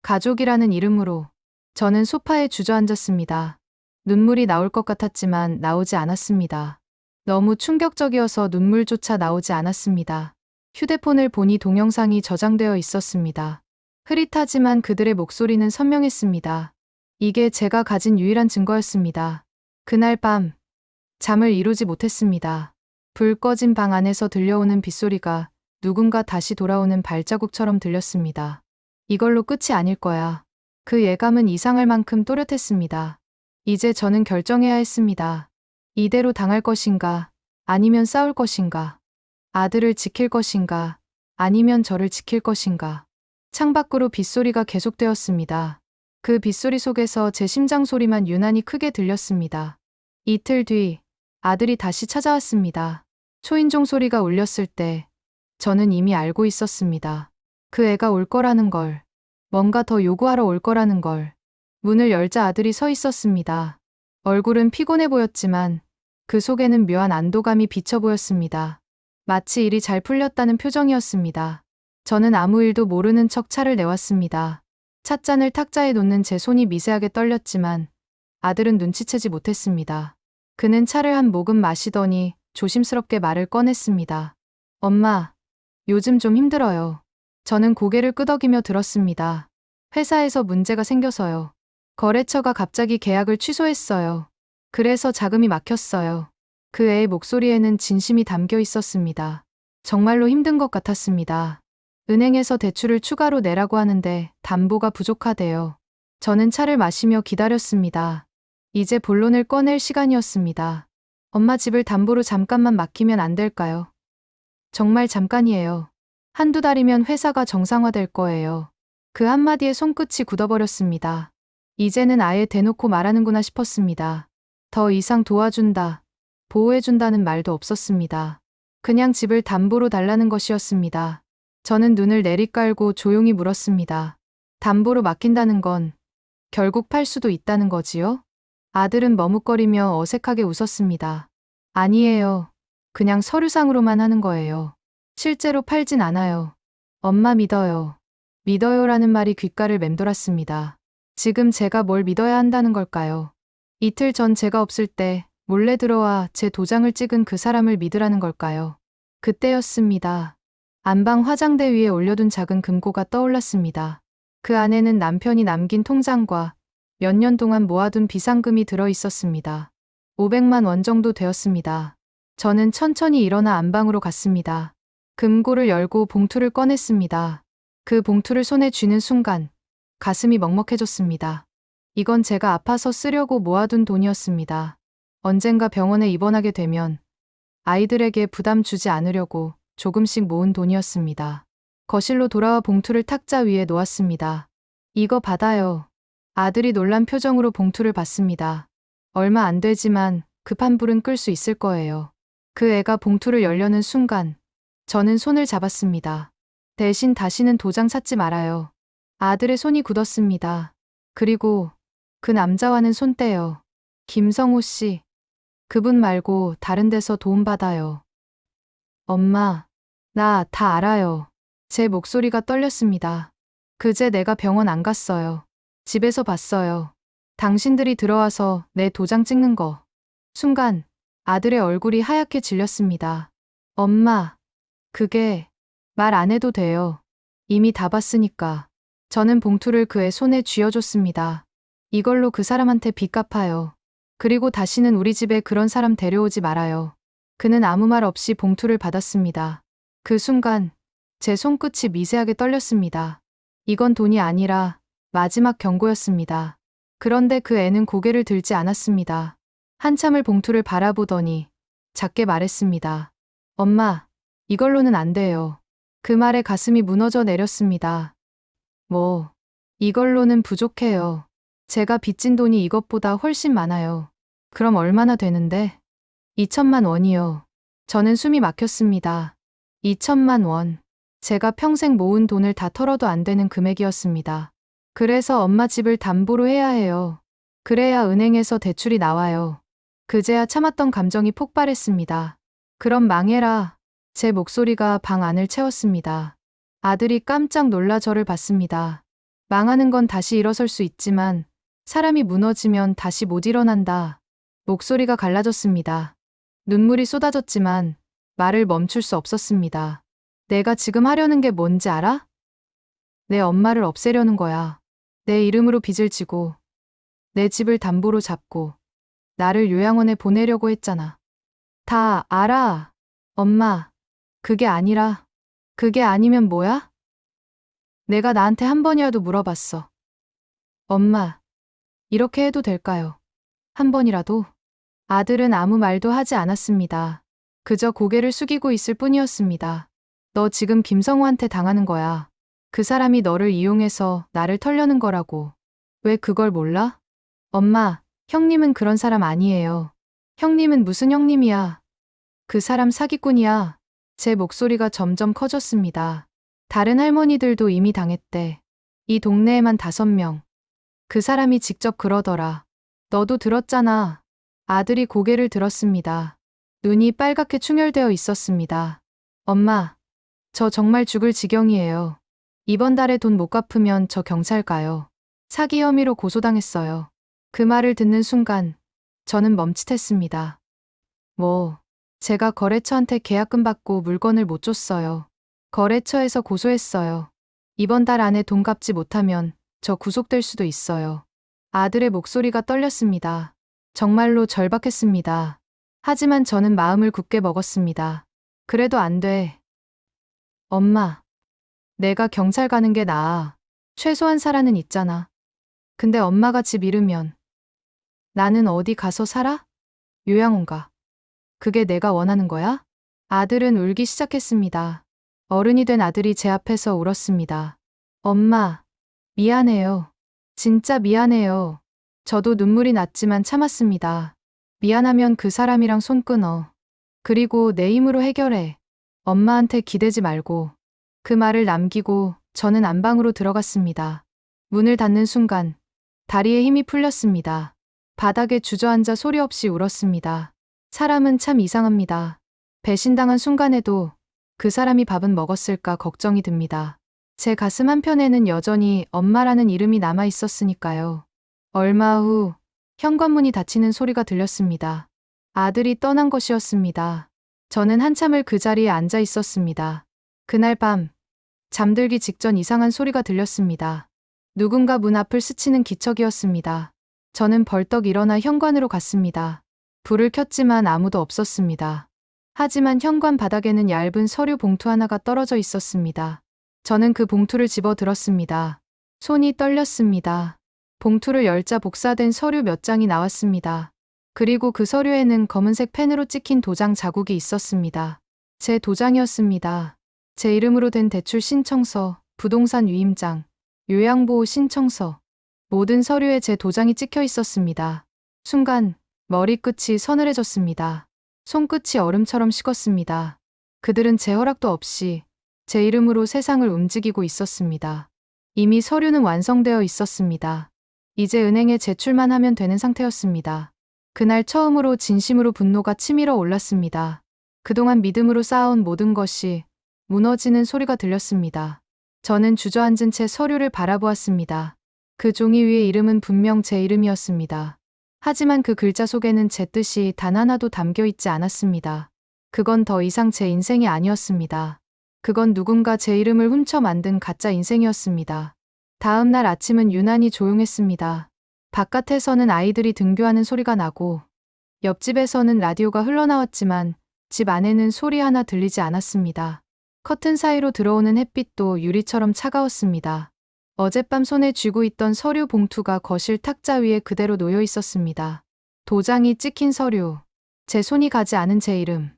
가족이라는 이름으로. 저는 소파에 주저앉았습니다. 눈물이 나올 것 같았지만 나오지 않았습니다. 너무 충격적이어서 눈물조차 나오지 않았습니다. 휴대폰을 보니 동영상이 저장되어 있었습니다. 흐릿하지만 그들의 목소리는 선명했습니다. 이게 제가 가진 유일한 증거였습니다. 그날 밤 잠을 이루지 못했습니다. 불 꺼진 방 안에서 들려오는 빗소리가 누군가 다시 돌아오는 발자국처럼 들렸습니다. 이걸로 끝이 아닐 거야. 그 예감은 이상할 만큼 또렷했습니다. 이제 저는 결정해야 했습니다. 이대로 당할 것인가, 아니면 싸울 것인가, 아들을 지킬 것인가, 아니면 저를 지킬 것인가. 창밖으로 빗소리가 계속되었습니다. 그 빗소리 속에서 제 심장 소리만 유난히 크게 들렸습니다. 이틀 뒤 아들이 다시 찾아왔습니다. 초인종 소리가 울렸을 때 저는 이미 알고 있었습니다. 그 애가 올 거라는 걸, 뭔가 더 요구하러 올 거라는 걸. 문을 열자 아들이 서 있었습니다. 얼굴은 피곤해 보였지만 그 속에는 묘한 안도감이 비쳐 보였습니다. 마치 일이 잘 풀렸다는 표정이었습니다. 저는 아무 일도 모르는 척 차를 내왔습니다. 찻잔을 탁자에 놓는 제 손이 미세하게 떨렸지만 아들은 눈치채지 못했습니다. 그는 차를 한 모금 마시더니 조심스럽게 말을 꺼냈습니다. 엄마, 요즘 좀 힘들어요. 저는 고개를 끄덕이며 들었습니다. 회사에서 문제가 생겨서요. 거래처가 갑자기 계약을 취소했어요. 그래서 자금이 막혔어요. 그 애의 목소리에는 진심이 담겨 있었습니다. 정말로 힘든 것 같았습니다. 은행에서 대출을 추가로 내라고 하는데 담보가 부족하대요. 저는 차를 마시며 기다렸습니다. 이제 본론을 꺼낼 시간이었습니다. 엄마 집을 담보로 잠깐만 맡기면 안 될까요? 정말 잠깐이에요. 한두 달이면 회사가 정상화될 거예요. 그 한마디에 손끝이 굳어버렸습니다. 이제는 아예 대놓고 말하는구나 싶었습니다. 더 이상 도와준다, 보호해준다는 말도 없었습니다. 그냥 집을 담보로 달라는 것이었습니다. 저는 눈을 내리깔고 조용히 물었습니다. 담보로 맡긴다는 건 결국 팔 수도 있다는 거지요? 아들은 머뭇거리며 어색하게 웃었습니다. 아니에요. 그냥 서류상으로만 하는 거예요. 실제로 팔진 않아요. 엄마 믿어요. 믿어요라는 말이 귓가를 맴돌았습니다. 지금 제가 뭘 믿어야 한다는 걸까요? 이틀 전 제가 없을 때 몰래 들어와 제 도장을 찍은 그 사람을 믿으라는 걸까요? 그때였습니다. 안방 화장대 위에 올려둔 작은 금고가 떠올랐습니다. 그 안에는 남편이 남긴 통장과 몇 년 동안 모아둔 비상금이 들어 있었습니다. 500만 원 정도 되었습니다. 저는 천천히 일어나 안방으로 갔습니다. 금고를 열고 봉투를 꺼냈습니다. 그 봉투를 손에 쥐는 순간 가슴이 먹먹해졌습니다. 이건 제가 아파서 쓰려고 모아둔 돈이었습니다. 언젠가 병원에 입원하게 되면 아이들에게 부담 주지 않으려고 조금씩 모은 돈이었습니다. 거실로 돌아와 봉투를 탁자 위에 놓았습니다. 이거 받아요. 아들이 놀란 표정으로 봉투를 받습니다. 얼마 안 되지만 급한 불은 끌 수 있을 거예요. 그 애가 봉투를 열려는 순간 저는 손을 잡았습니다. 대신 다시는 도장 찾지 말아요. 아들의 손이 굳었습니다. 그리고 그 남자와는 손떼요. 김성호 씨. 그분 말고 다른 데서 도움받아요. 엄마, 나 다 알아요. 제 목소리가 떨렸습니다. 그제 내가 병원 안 갔어요. 집에서 봤어요. 당신들이 들어와서 내 도장 찍는 거. 순간 아들의 얼굴이 하얗게 질렸습니다. 엄마, 그게 말 안 해도 돼요. 이미 다 봤으니까. 저는 봉투를 그의 손에 쥐어줬습니다. 이걸로 그 사람한테 빚 갚아요. 그리고 다시는 우리 집에 그런 사람 데려오지 말아요. 그는 아무 말 없이 봉투를 받았습니다. 그 순간 제 손끝이 미세하게 떨렸습니다. 이건 돈이 아니라 마지막 경고였습니다. 그런데 그 애는 고개를 들지 않았습니다. 한참을 봉투를 바라보더니 작게 말했습니다. 엄마, 이걸로는 안 돼요. 그 말에 가슴이 무너져 내렸습니다. 뭐, 이걸로는 부족해요. 제가 빚진 돈이 이것보다 훨씬 많아요. 그럼 얼마나 되는데? 2천만 원이요. 저는 숨이 막혔습니다. 2천만 원. 제가 평생 모은 돈을 다 털어도 안 되는 금액이었습니다. 그래서 엄마 집을 담보로 해야 해요. 그래야 은행에서 대출이 나와요. 그제야 참았던 감정이 폭발했습니다. 그럼 망해라. 제 목소리가 방 안을 채웠습니다. 아들이 깜짝 놀라 저를 봤습니다. 망하는 건 다시 일어설 수 있지만 사람이 무너지면 다시 못 일어난다. 목소리가 갈라졌습니다. 눈물이 쏟아졌지만 말을 멈출 수 없었습니다. 내가 지금 하려는 게 뭔지 알아? 내 엄마를 없애려는 거야. 내 이름으로 빚을 지고 내 집을 담보로 잡고 나를 요양원에 보내려고 했잖아. 다 알아. 엄마, 그게 아니라. 그게 아니면 뭐야? 내가 나한테 한 번이라도 물어봤어. 엄마, 이렇게 해도 될까요? 한 번이라도? 아들은 아무 말도 하지 않았습니다. 그저 고개를 숙이고 있을 뿐이었습니다. 너 지금 김성우한테 당하는 거야. 그 사람이 너를 이용해서 나를 털려는 거라고. 왜 그걸 몰라? 엄마, 형님은 그런 사람 아니에요. 형님은 무슨 형님이야. 그 사람 사기꾼이야. 제 목소리가 점점 커졌습니다. 다른 할머니들도 이미 당했대. 이 동네에만 5명. 그 사람이 직접 그러더라. 너도 들었잖아. 아들이 고개를 들었습니다. 눈이 빨갛게 충혈되어 있었습니다. 엄마, 저 정말 죽을 지경이에요. 이번 달에 돈 못 갚으면 저 경찰 가요. 사기 혐의로 고소당했어요. 그 말을 듣는 순간 저는 멈칫했습니다. 제가 거래처한테 계약금 받고 물건을 못 줬어요. 거래처에서 고소했어요. 이번 달 안에 돈 갚지 못하면 저 구속될 수도 있어요. 아들의 목소리가 떨렸습니다. 정말로 절박했습니다. 하지만 저는 마음을 굳게 먹었습니다. 그래도 안 돼. 엄마, 내가 경찰 가는 게 나아. 최소한 살아는 있잖아. 근데 엄마가 집 잃으면 나는 어디 가서 살아? 요양원 가. 그게 내가 원하는 거야? 아들은 울기 시작했습니다. 어른이 된 아들이 제 앞에서 울었습니다. 엄마, 미안해요. 진짜 미안해요. 저도 눈물이 났지만 참았습니다. 미안하면 그 사람이랑 손 끊어. 그리고 내 힘으로 해결해. 엄마한테 기대지 말고. 그 말을 남기고 저는 안방으로 들어갔습니다. 문을 닫는 순간 다리에 힘이 풀렸습니다. 바닥에 주저앉아 소리 없이 울었습니다. 사람은 참 이상합니다. 배신당한 순간에도 그 사람이 밥은 먹었을까 걱정이 듭니다. 제 가슴 한편에는 여전히 엄마라는 이름이 남아 있었으니까요. 얼마 후 현관문이 닫히는 소리가 들렸습니다. 아들이 떠난 것이었습니다. 저는 한참을 그 자리에 앉아 있었습니다. 그날 밤 잠들기 직전 이상한 소리가 들렸습니다. 누군가 문 앞을 스치는 기척이었습니다. 저는 벌떡 일어나 현관으로 갔습니다. 불을 켰지만 아무도 없었습니다. 하지만 현관 바닥에는 얇은 서류 봉투 하나가 떨어져 있었습니다. 저는 그 봉투를 집어 들었습니다. 손이 떨렸습니다. 봉투를 열자 복사된 서류 몇 장이 나왔습니다. 그리고 그 서류에는 검은색 펜으로 찍힌 도장 자국이 있었습니다. 제 도장이었습니다. 제 이름으로 된 대출 신청서, 부동산 위임장, 요양보호 신청서, 모든 서류에 제 도장이 찍혀 있었습니다. 순간 머리끝이 서늘해졌습니다. 손끝이 얼음처럼 식었습니다. 그들은 제 허락도 없이 제 이름으로 세상을 움직이고 있었습니다. 이미 서류는 완성되어 있었습니다. 이제 은행에 제출만 하면 되는 상태였습니다. 그날 처음으로 진심으로 분노가 치밀어 올랐습니다. 그동안 믿음으로 쌓아온 모든 것이 무너지는 소리가 들렸습니다. 저는 주저앉은 채 서류를 바라보았습니다. 그 종이 위의 이름은 분명 제 이름이었습니다. 하지만 그 글자 속에는 제 뜻이 단 하나도 담겨 있지 않았습니다. 그건 더 이상 제 인생이 아니었습니다. 그건 누군가 제 이름을 훔쳐 만든 가짜 인생이었습니다. 다음 날 아침은 유난히 조용했습니다. 바깥에서는 아이들이 등교하는 소리가 나고 옆집에서는 라디오가 흘러나왔지만 집 안에는 소리 하나 들리지 않았습니다. 커튼 사이로 들어오는 햇빛도 유리처럼 차가웠습니다. 어젯밤 손에 쥐고 있던 서류 봉투가 거실 탁자 위에 그대로 놓여 있었습니다. 도장이 찍힌 서류, 제 손이 가지 않은 제 이름,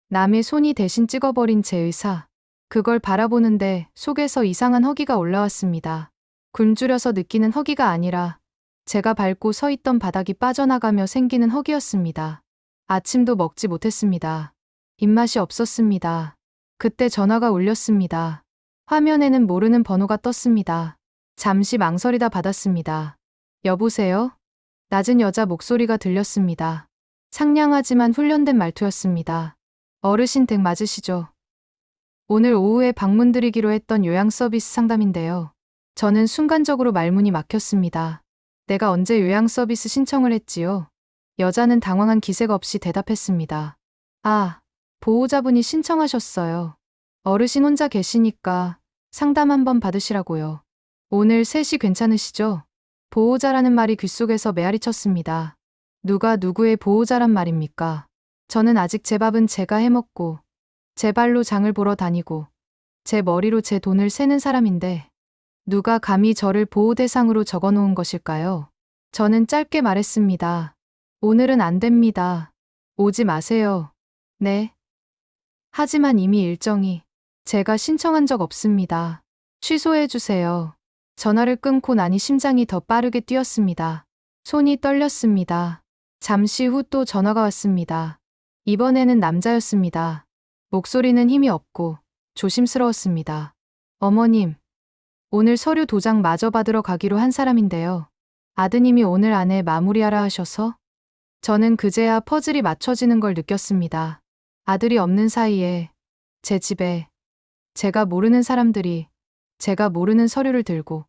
남의 손이 대신 찍어버린 제 의사. 그걸 바라보는데 속에서 이상한 허기가 올라왔습니다. 굶주려서 느끼는 허기가 아니라 제가 밟고 서 있던 바닥이 빠져나가며 생기는 허기였습니다. 아침도 먹지 못했습니다. 입맛이 없었습니다. 그때 전화가 울렸습니다. 화면에는 모르는 번호가 떴습니다. 잠시 망설이다 받았습니다. 여보세요? 낮은 여자 목소리가 들렸습니다. 상냥하지만 훈련된 말투였습니다. 어르신 댁 맞으시죠? 오늘 오후에 방문 드리기로 했던 요양 서비스 상담인데요. 저는 순간적으로 말문이 막혔습니다. 내가 언제 요양 서비스 신청을 했지요? 여자는 당황한 기색 없이 대답했습니다. 아, 보호자분이 신청하셨어요. 어르신 혼자 계시니까 상담 한번 받으시라고요. 오늘 3시 괜찮으시죠? 보호자라는 말이 귓속에서 메아리 쳤습니다. 누가 누구의 보호자란 말입니까? 저는 아직 제 밥은 제가 해먹고 제 발로 장을 보러 다니고 제 머리로 제 돈을 세는 사람인데 누가 감히 저를 보호 대상으로 적어놓은 것일까요? 저는 짧게 말했습니다. 오늘은 안 됩니다. 오지 마세요. 네. 하지만 이미 일정이 제가 신청한 적 없습니다. 취소해 주세요. 전화를 끊고 나니 심장이 더 빠르게 뛰었습니다. 손이 떨렸습니다. 잠시 후 또 전화가 왔습니다. 이번에는 남자였습니다. 목소리는 힘이 없고 조심스러웠습니다. 어머님, 오늘 서류 도장 마저 받으러 가기로 한 사람인데요. 아드님이 오늘 안에 마무리하라 하셔서 저는 그제야 퍼즐이 맞춰지는 걸 느꼈습니다. 아들이 없는 사이에 제 집에 제가 모르는 사람들이 제가 모르는 서류를 들고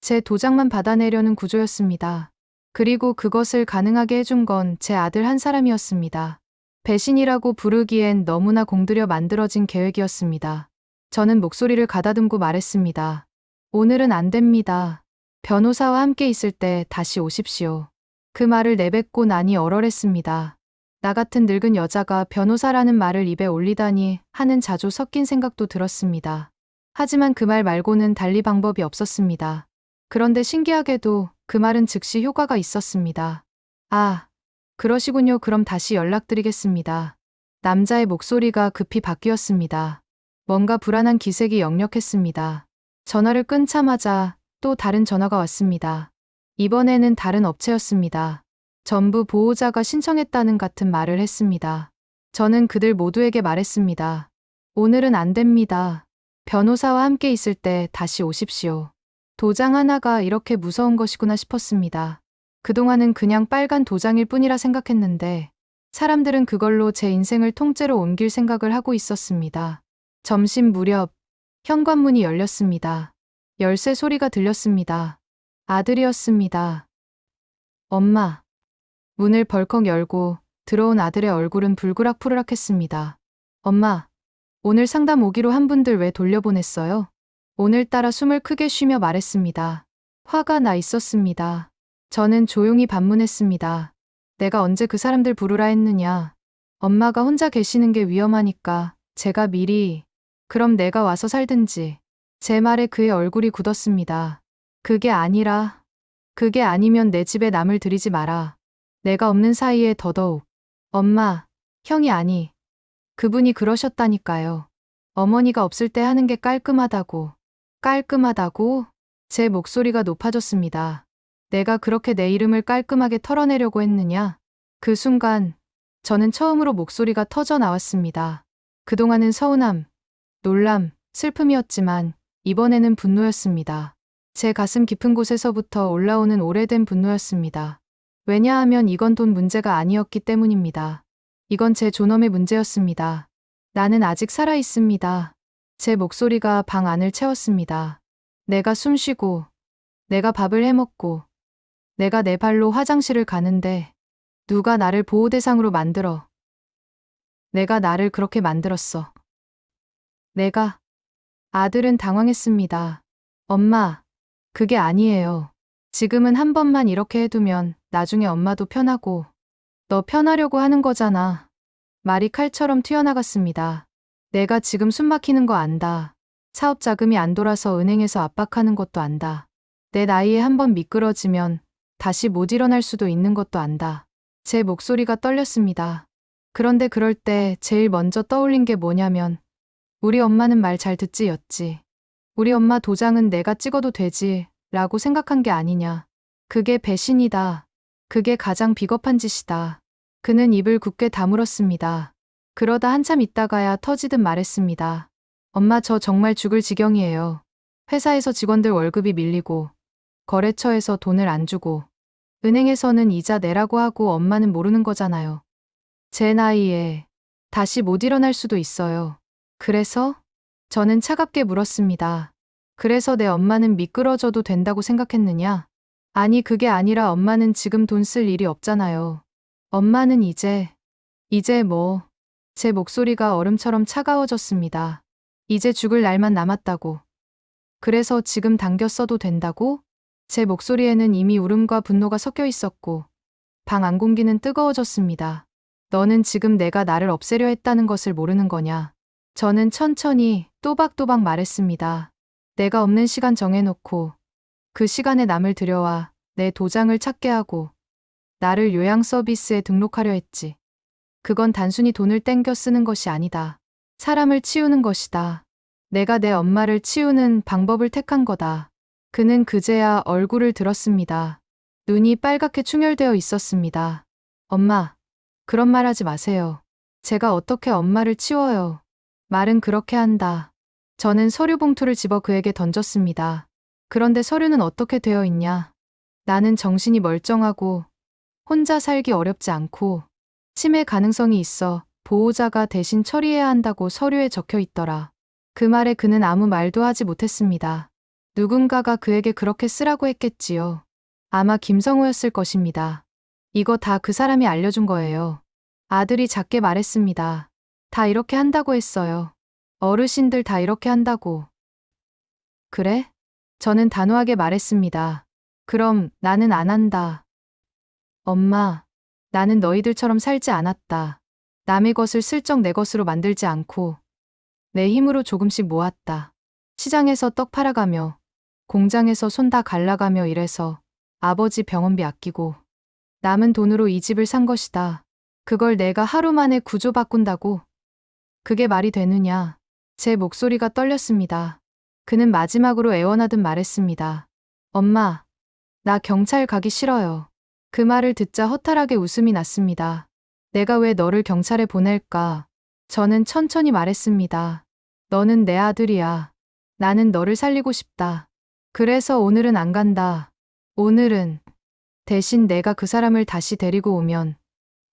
제 도장만 받아내려는 구조였습니다. 그리고 그것을 가능하게 해준 건 제 아들 한 사람이었습니다. 배신이라고 부르기엔 너무나 공들여 만들어진 계획이었습니다. 저는 목소리를 가다듬고 말했습니다. 오늘은 안 됩니다. 변호사와 함께 있을 때 다시 오십시오. 그 말을 내뱉고 나니 얼얼했습니다. 나 같은 늙은 여자가 변호사라는 말을 입에 올리다니 하는 자조 섞인 생각도 들었습니다. 하지만 그 말 말고는 달리 방법이 없었습니다. 그런데 신기하게도 그 말은 즉시 효과가 있었습니다. 아, 그러시군요. 그럼 다시 연락드리겠습니다. 남자의 목소리가 급히 바뀌었습니다. 뭔가 불안한 기색이 역력했습니다. 전화를 끊자마자 또 다른 전화가 왔습니다. 이번에는 다른 업체였습니다. 전부 보호자가 신청했다는 같은 말을 했습니다. 저는 그들 모두에게 말했습니다. 오늘은 안 됩니다. 변호사와 함께 있을 때 다시 오십시오. 도장 하나가 이렇게 무서운 것이구나 싶었습니다. 그동안은 그냥 빨간 도장일 뿐이라 생각했는데 사람들은 그걸로 제 인생을 통째로 옮길 생각을 하고 있었습니다. 점심 무렵 현관문이 열렸습니다. 열쇠 소리가 들렸습니다. 아들이었습니다. 엄마. 문을 벌컥 열고 들어온 아들의 얼굴은 불그락푸르락했습니다. 엄마, 오늘 상담 오기로 한 분들 왜 돌려보냈어요? 오늘따라 숨을 크게 쉬며 말했습니다. 화가 나 있었습니다. 저는 조용히 반문했습니다. 내가 언제 그 사람들 부르라 했느냐. 엄마가 혼자 계시는 게 위험하니까 제가 미리 그럼 내가 와서 살든지. 제 말에 그의 얼굴이 굳었습니다. 그게 아니면 내 집에 남을 들이지 마라. 내가 없는 사이에 더더욱. 엄마, 형이 아니. 그분이 그러셨다니까요. 어머니가 없을 때 하는 게 깔끔하다고. 깔끔하다고? 제 목소리가 높아졌습니다. 내가 그렇게 내 이름을 깔끔하게 털어내려고 했느냐? 그 순간 저는 처음으로 목소리가 터져 나왔습니다. 그동안은 서운함, 놀람, 슬픔이었지만 이번에는 분노였습니다. 제 가슴 깊은 곳에서부터 올라오는 오래된 분노였습니다. 왜냐하면 이건 돈 문제가 아니었기 때문입니다. 이건 제 존엄의 문제였습니다. 나는 아직 살아 있습니다. 제 목소리가 방 안을 채웠습니다. 내가 숨쉬고, 내가 밥을 해먹고, 내가 내 발로 화장실을 가는데 누가 나를 보호 대상으로 만들어. 내가 나를 그렇게 만들었어. 아들은 당황했습니다. 엄마, 그게 아니에요. 지금은 한 번만 이렇게 해두면 나중에 엄마도 편하고 너 편하려고 하는 거잖아. 말이 칼처럼 튀어나갔습니다. 내가 지금 숨 막히는 거 안다. 사업 자금이 안 돌아서 은행에서 압박하는 것도 안다. 내 나이에 한 번 미끄러지면 다시 못 일어날 수도 있는 것도 안다. 제 목소리가 떨렸습니다. 그런데 그럴 때 제일 먼저 떠올린 게 뭐냐면 우리 엄마는 말 잘 듣지였지. 우리 엄마 도장은 내가 찍어도 되지 라고 생각한 게 아니냐. 그게 배신이다. 그게 가장 비겁한 짓이다. 그는 입을 굳게 다물었습니다. 그러다 한참 있다가야 터지듯 말했습니다. 엄마, 저 정말 죽을 지경이에요. 회사에서 직원들 월급이 밀리고 거래처에서 돈을 안 주고 은행에서는 이자 내라고 하고 엄마는 모르는 거잖아요. 제 나이에 다시 못 일어날 수도 있어요. 그래서? 저는 차갑게 물었습니다. 그래서 내 엄마는 미끄러져도 된다고 생각했느냐? 아니, 그게 아니라 엄마는 지금 돈 쓸 일이 없잖아요. 엄마는 이제 뭐? 제 목소리가 얼음처럼 차가워졌습니다. 이제 죽을 날만 남았다고. 그래서 지금 당겨 써도 된다고? 제 목소리에는 이미 울음과 분노가 섞여 있었고 방 안 공기는 뜨거워졌습니다. 너는 지금 내가 나를 없애려 했다는 것을 모르는 거냐? 저는 천천히 또박또박 말했습니다. 내가 없는 시간 정해놓고 그 시간에 남을 들여와 내 도장을 찾게 하고 나를 요양 서비스에 등록하려 했지. 그건 단순히 돈을 땡겨 쓰는 것이 아니다. 사람을 치우는 것이다. 내가 내 엄마를 치우는 방법을 택한 거다. 그는 그제야 얼굴을 들었습니다. 눈이 빨갛게 충혈되어 있었습니다. 엄마, 그런 말 하지 마세요. 제가 어떻게 엄마를 치워요. 말은 그렇게 한다. 저는 서류 봉투를 집어 그에게 던졌습니다. 그런데 서류는 어떻게 되어 있냐? 나는 정신이 멀쩡하고 혼자 살기 어렵지 않고 치매 가능성이 있어 보호자가 대신 처리해야 한다고 서류에 적혀 있더라. 그 말에 그는 아무 말도 하지 못했습니다. 누군가가 그에게 그렇게 쓰라고 했겠지요. 아마 김성우였을 것입니다. 이거 다 그 사람이 알려준 거예요. 아들이 작게 말했습니다. 다 이렇게 한다고 했어요. 어르신들 다 이렇게 한다고. 그래? 저는 단호하게 말했습니다. 그럼 나는 안 한다. 엄마, 나는 너희들처럼 살지 않았다. 남의 것을 슬쩍 내 것으로 만들지 않고 내 힘으로 조금씩 모았다. 시장에서 떡 팔아가며 공장에서 손 다 갈라가며 일해서 아버지 병원비 아끼고 남은 돈으로 이 집을 산 것이다. 그걸 내가 하루 만에 구조 바꾼다고? 그게 말이 되느냐? 제 목소리가 떨렸습니다. 그는 마지막으로 애원하듯 말했습니다. 엄마, 나 경찰 가기 싫어요. 그 말을 듣자 허탈하게 웃음이 났습니다. 내가 왜 너를 경찰에 보낼까? 저는 천천히 말했습니다. 너는 내 아들이야. 나는 너를 살리고 싶다. 그래서 오늘은 안 간다. 오늘은 대신 내가 그 사람을 다시 데리고 오면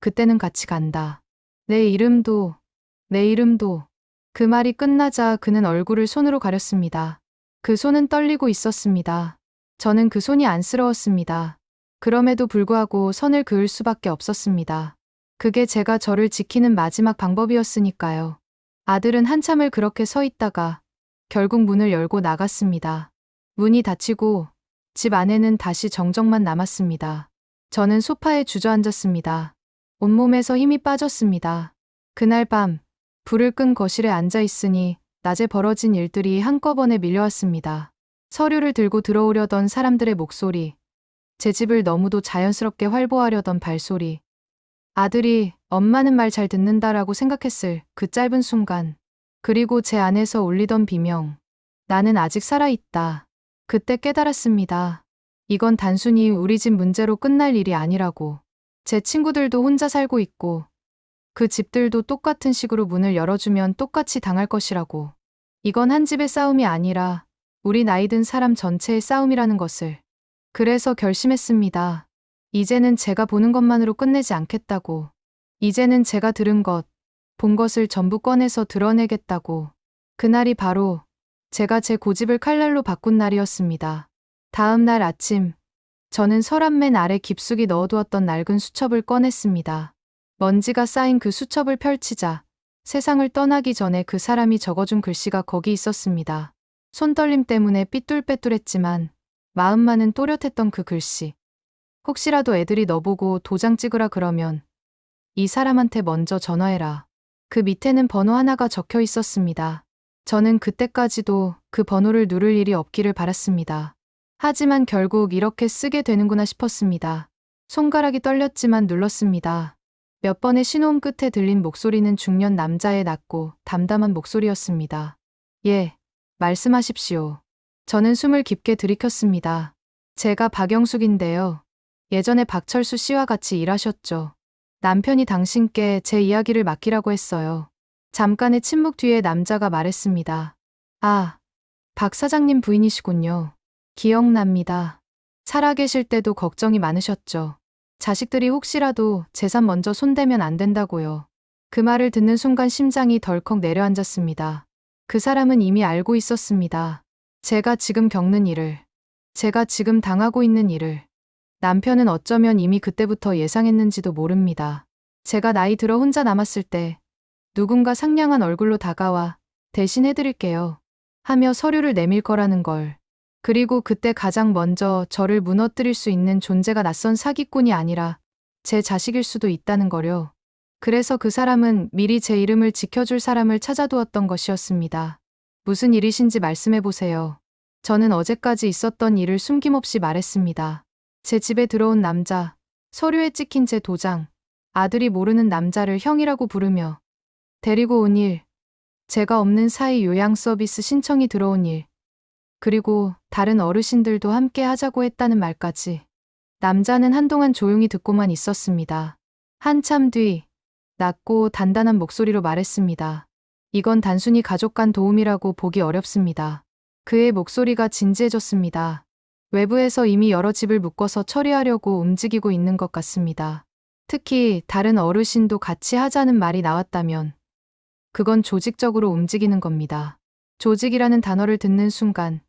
그때는 같이 간다. 내 이름도. 그 말이 끝나자 그는 얼굴을 손으로 가렸습니다. 그 손은 떨리고 있었습니다. 저는 그 손이 안쓰러웠습니다. 그럼에도 불구하고 선을 그을 수밖에 없었습니다. 그게 제가 저를 지키는 마지막 방법이었으니까요. 아들은 한참을 그렇게 서 있다가 결국 문을 열고 나갔습니다. 문이 닫히고 집 안에는 다시 정적만 남았습니다. 저는 소파에 주저앉았습니다. 온몸에서 힘이 빠졌습니다. 그날 밤 불을 끈 거실에 앉아 있으니 낮에 벌어진 일들이 한꺼번에 밀려왔습니다. 서류를 들고 들어오려던 사람들의 목소리, 제 집을 너무도 자연스럽게 활보하려던 발소리, 아들이 엄마는 말 잘 듣는다라고 생각했을 그 짧은 순간, 그리고 제 안에서 울리던 비명, 나는 아직 살아있다. 그때 깨달았습니다. 이건 단순히 우리 집 문제로 끝날 일이 아니라고. 제 친구들도 혼자 살고 있고 그 집들도 똑같은 식으로 문을 열어주면 똑같이 당할 것이라고. 이건 한 집의 싸움이 아니라 우리 나이 든 사람 전체의 싸움이라는 것을. 그래서 결심했습니다. 이제는 제가 보는 것만으로 끝내지 않겠다고. 이제는 제가 들은 것, 본 것을 전부 꺼내서 드러내겠다고. 그날이 바로 제가 제 고집을 칼날로 바꾼 날이었습니다. 다음 날 아침, 저는 서랍맨 아래 깊숙이 넣어두었던 낡은 수첩을 꺼냈습니다. 먼지가 쌓인 그 수첩을 펼치자 세상을 떠나기 전에 그 사람이 적어준 글씨가 거기 있었습니다. 손떨림 때문에 삐뚤빼뚤했지만 마음만은 또렷했던 그 글씨. 혹시라도 애들이 너보고 도장 찍으라 그러면 이 사람한테 먼저 전화해라. 그 밑에는 번호 하나가 적혀 있었습니다. 저는 그때까지도 그 번호를 누를 일이 없기를 바랐습니다. 하지만 결국 이렇게 쓰게 되는구나 싶었습니다. 손가락이 떨렸지만 눌렀습니다. 몇 번의 신호음 끝에 들린 목소리는 중년 남자의 낮고 담담한 목소리였습니다. 예, 말씀하십시오. 저는 숨을 깊게 들이켰습니다. 제가 박영숙인데요. 예전에 박철수 씨와 같이 일하셨죠. 남편이 당신께 제 이야기를 맡기라고 했어요. 잠깐의 침묵 뒤에 남자가 말했습니다. 아, 박 사장님 부인이시군요. 기억납니다. 살아계실 때도 걱정이 많으셨죠. 자식들이 혹시라도 재산 먼저 손대면 안 된다고요. 그 말을 듣는 순간 심장이 덜컥 내려앉았습니다. 그 사람은 이미 알고 있었습니다. 제가 지금 겪는 일을, 제가 지금 당하고 있는 일을. 남편은 어쩌면 이미 그때부터 예상했는지도 모릅니다. 제가 나이 들어 혼자 남았을 때 누군가 상냥한 얼굴로 다가와 대신 해드릴게요 하며 서류를 내밀 거라는 걸. 그리고 그때 가장 먼저 저를 무너뜨릴 수 있는 존재가 낯선 사기꾼이 아니라 제 자식일 수도 있다는 거요. 그래서 그 사람은 미리 제 이름을 지켜줄 사람을 찾아두었던 것이었습니다. 무슨 일이신지 말씀해보세요. 저는 어제까지 있었던 일을 숨김없이 말했습니다. 제 집에 들어온 남자, 서류에 찍힌 제 도장, 아들이 모르는 남자를 형이라고 부르며 데리고 온 일, 제가 없는 사이 요양 서비스 신청이 들어온 일, 그리고 다른 어르신들도 함께 하자고 했다는 말까지. 남자는 한동안 조용히 듣고만 있었습니다. 한참 뒤 낮고 단단한 목소리로 말했습니다. 이건 단순히 가족 간 도움이라고 보기 어렵습니다. 그의 목소리가 진지해졌습니다. 외부에서 이미 여러 집을 묶어서 처리하려고 움직이고 있는 것 같습니다. 특히 다른 어르신도 같이 하자는 말이 나왔다면 그건 조직적으로 움직이는 겁니다. 조직이라는 단어를 듣는 순간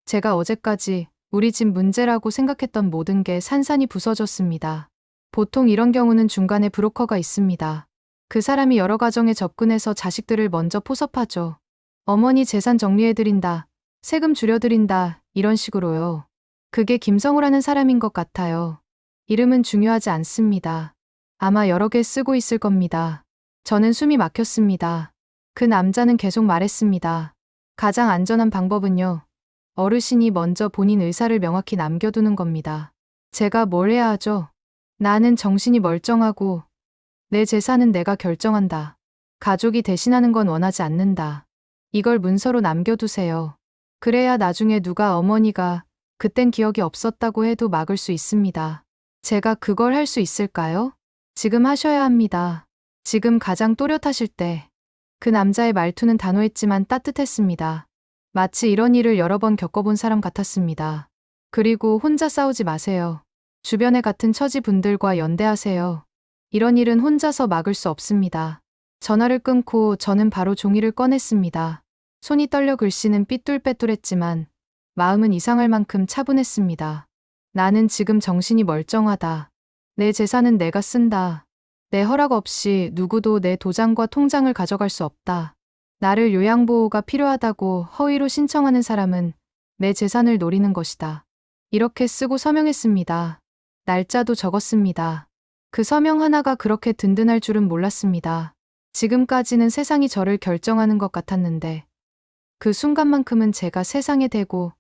제가 어제까지 우리 집 문제라고 생각했던 모든 게 산산이 부서졌습니다. 보통 이런 경우는 중간에 브로커가 있습니다. 그 사람이 여러 가정에 접근해서 자식들을 먼저 포섭하죠. 어머니 재산 정리해드린다, 세금 줄여드린다, 이런 식으로요. 그게 김성우라는 사람인 것 같아요. 이름은 중요하지 않습니다. 아마 여러 개 쓰고 있을 겁니다. 저는 숨이 막혔습니다. 그 남자는 계속 말했습니다. 가장 안전한 방법은요, 어르신이 먼저 본인 의사를 명확히 남겨두는 겁니다. 제가 뭘 해야 하죠? 나는 정신이 멀쩡하고 내 재산은 내가 결정한다. 가족이 대신하는 건 원하지 않는다. 이걸 문서로 남겨두세요. 그래야 나중에 누가 어머니가 그땐 기억이 없었다고 해도 막을 수 있습니다. 제가 그걸 할 수 있을까요? 지금 하셔야 합니다. 지금 가장 또렷하실 때. 그 남자의 말투는 단호했지만 따뜻했습니다. 마치 이런 일을 여러 번 겪어본 사람 같았습니다. 그리고 혼자 싸우지 마세요. 주변의 같은 처지 분들과 연대하세요. 이런 일은 혼자서 막을 수 없습니다. 전화를 끊고 저는 바로 종이를 꺼냈습니다. 손이 떨려 글씨는 삐뚤빼뚤했지만 마음은 이상할 만큼 차분했습니다. 나는 지금 정신이 멀쩡하다. 내 재산은 내가 쓴다. 내 허락 없이 누구도 내 도장과 통장을 가져갈 수 없다. 나를 요양보호가 필요하다고 허위로 신청하는 사람은 내 재산을 노리는 것이다. 이렇게 쓰고 서명했습니다. 날짜도 적었습니다. 그 서명 하나가 그렇게 든든할 줄은 몰랐습니다. 지금까지는 세상이 저를 결정하는 것 같았는데 그 순간만큼은 제가 세상에 대고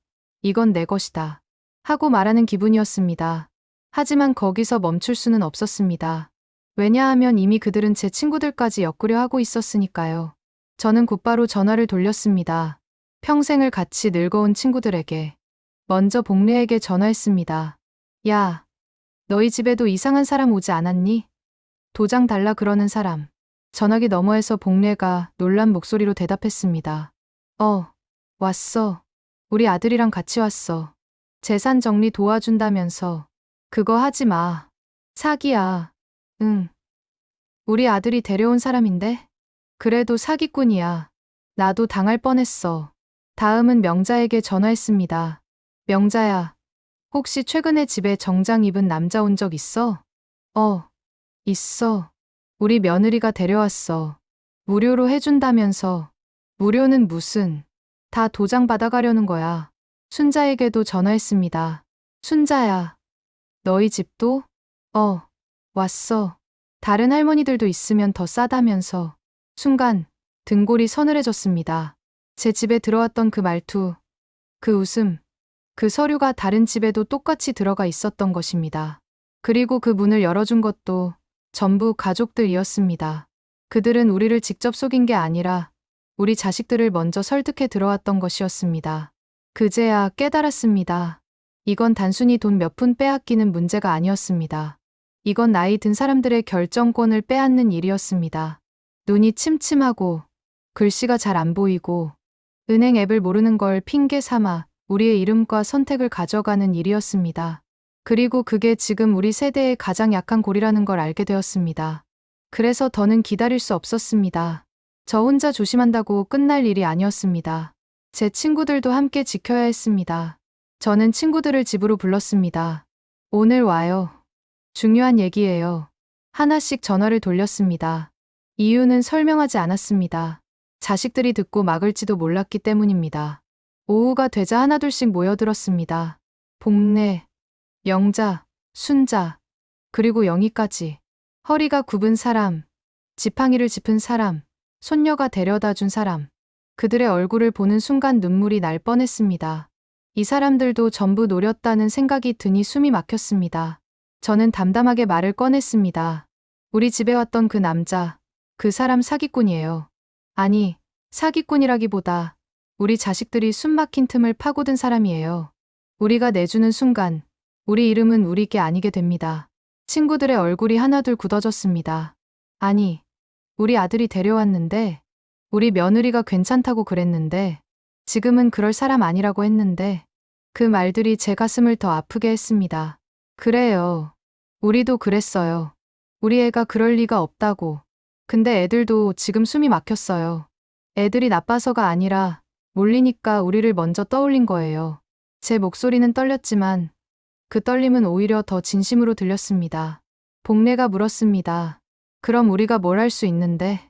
이건 내 것이다 하고 말하는 기분이었습니다. 하지만 거기서 멈출 수는 없었습니다. 왜냐하면 이미 그들은 제 친구들까지 엮으려 하고 있었으니까요. 저는 곧바로 전화를 돌렸습니다. 평생을 같이 늙어온 친구들에게. 먼저 복례에게 전화했습니다. 야, 너희 집에도 이상한 사람 오지 않았니? 도장 달라 그러는 사람. 전화기 너머에서 복례가 놀란 목소리로 대답했습니다. 왔어. 우리 아들이랑 같이 왔어. 재산 정리 도와준다면서. 그거 하지 마. 사기야. 응. 우리 아들이 데려온 사람인데? 그래도 사기꾼이야. 나도 당할 뻔했어. 다음은 명자에게 전화했습니다. 명자야, 혹시 최근에 집에 정장 입은 남자 온 적 있어? 있어. 우리 며느리가 데려왔어. 무료로 해준다면서. 무료는 무슨. 다 도장 받아가려는 거야. 순자에게도 전화했습니다. 순자야, 너희 집도? 왔어. 다른 할머니들도 있으면 더 싸다면서. 순간 등골이 서늘해졌습니다. 제 집에 들어왔던 그 말투, 그 웃음, 그 서류가 다른 집에도 똑같이 들어가 있었던 것입니다. 그리고 그 문을 열어준 것도 전부 가족들이었습니다. 그들은 우리를 직접 속인 게 아니라 우리 자식들을 먼저 설득해 들어왔던 것이었습니다. 그제야 깨달았습니다. 이건 단순히 돈 몇 푼 빼앗기는 문제가 아니었습니다. 이건 나이 든 사람들의 결정권을 빼앗는 일이었습니다. 눈이 침침하고 글씨가 잘 안 보이고 은행 앱을 모르는 걸 핑계 삼아 우리의 이름과 선택을 가져가는 일이었습니다. 그리고 그게 지금 우리 세대의 가장 약한 골이라는 걸 알게 되었습니다. 그래서 더는 기다릴 수 없었습니다. 저 혼자 조심한다고 끝날 일이 아니었습니다. 제 친구들도 함께 지켜야 했습니다. 저는 친구들을 집으로 불렀습니다. 오늘 와요. 중요한 얘기예요. 하나씩 전화를 돌렸습니다. 이유는 설명하지 않았습니다. 자식들이 듣고 막을지도 몰랐기 때문입니다. 오후가 되자 하나둘씩 모여들었습니다. 복례, 명자, 순자, 그리고 영희까지. 허리가 굽은 사람, 지팡이를 짚은 사람, 손녀가 데려다 준 사람. 그들의 얼굴을 보는 순간 눈물이 날 뻔했습니다. 이 사람들도 전부 노렸다는 생각이 드니 숨이 막혔습니다. 저는 담담하게 말을 꺼냈습니다. 우리 집에 왔던 그 남자, 그 사람 사기꾼이에요. 아니, 사기꾼이라기보다 우리 자식들이 숨막힌 틈을 파고든 사람이에요. 우리가 내주는 순간 우리 이름은 우리 게 아니게 됩니다. 친구들의 얼굴이 하나둘 굳어졌습니다. 아니, 우리 아들이 데려왔는데, 우리 며느리가 괜찮다고 그랬는데, 지금은 그럴 사람 아니라고 했는데, 그 말들이 제 가슴을 더 아프게 했습니다. 그래요. 우리도 그랬어요. 우리 애가 그럴 리가 없다고. 근데 애들도 지금 숨이 막혔어요. 애들이 나빠서가 아니라 몰리니까 우리를 먼저 떠올린 거예요. 제 목소리는 떨렸지만 그 떨림은 오히려 더 진심으로 들렸습니다. 복례가 물었습니다. 그럼 우리가 뭘 할 수 있는데?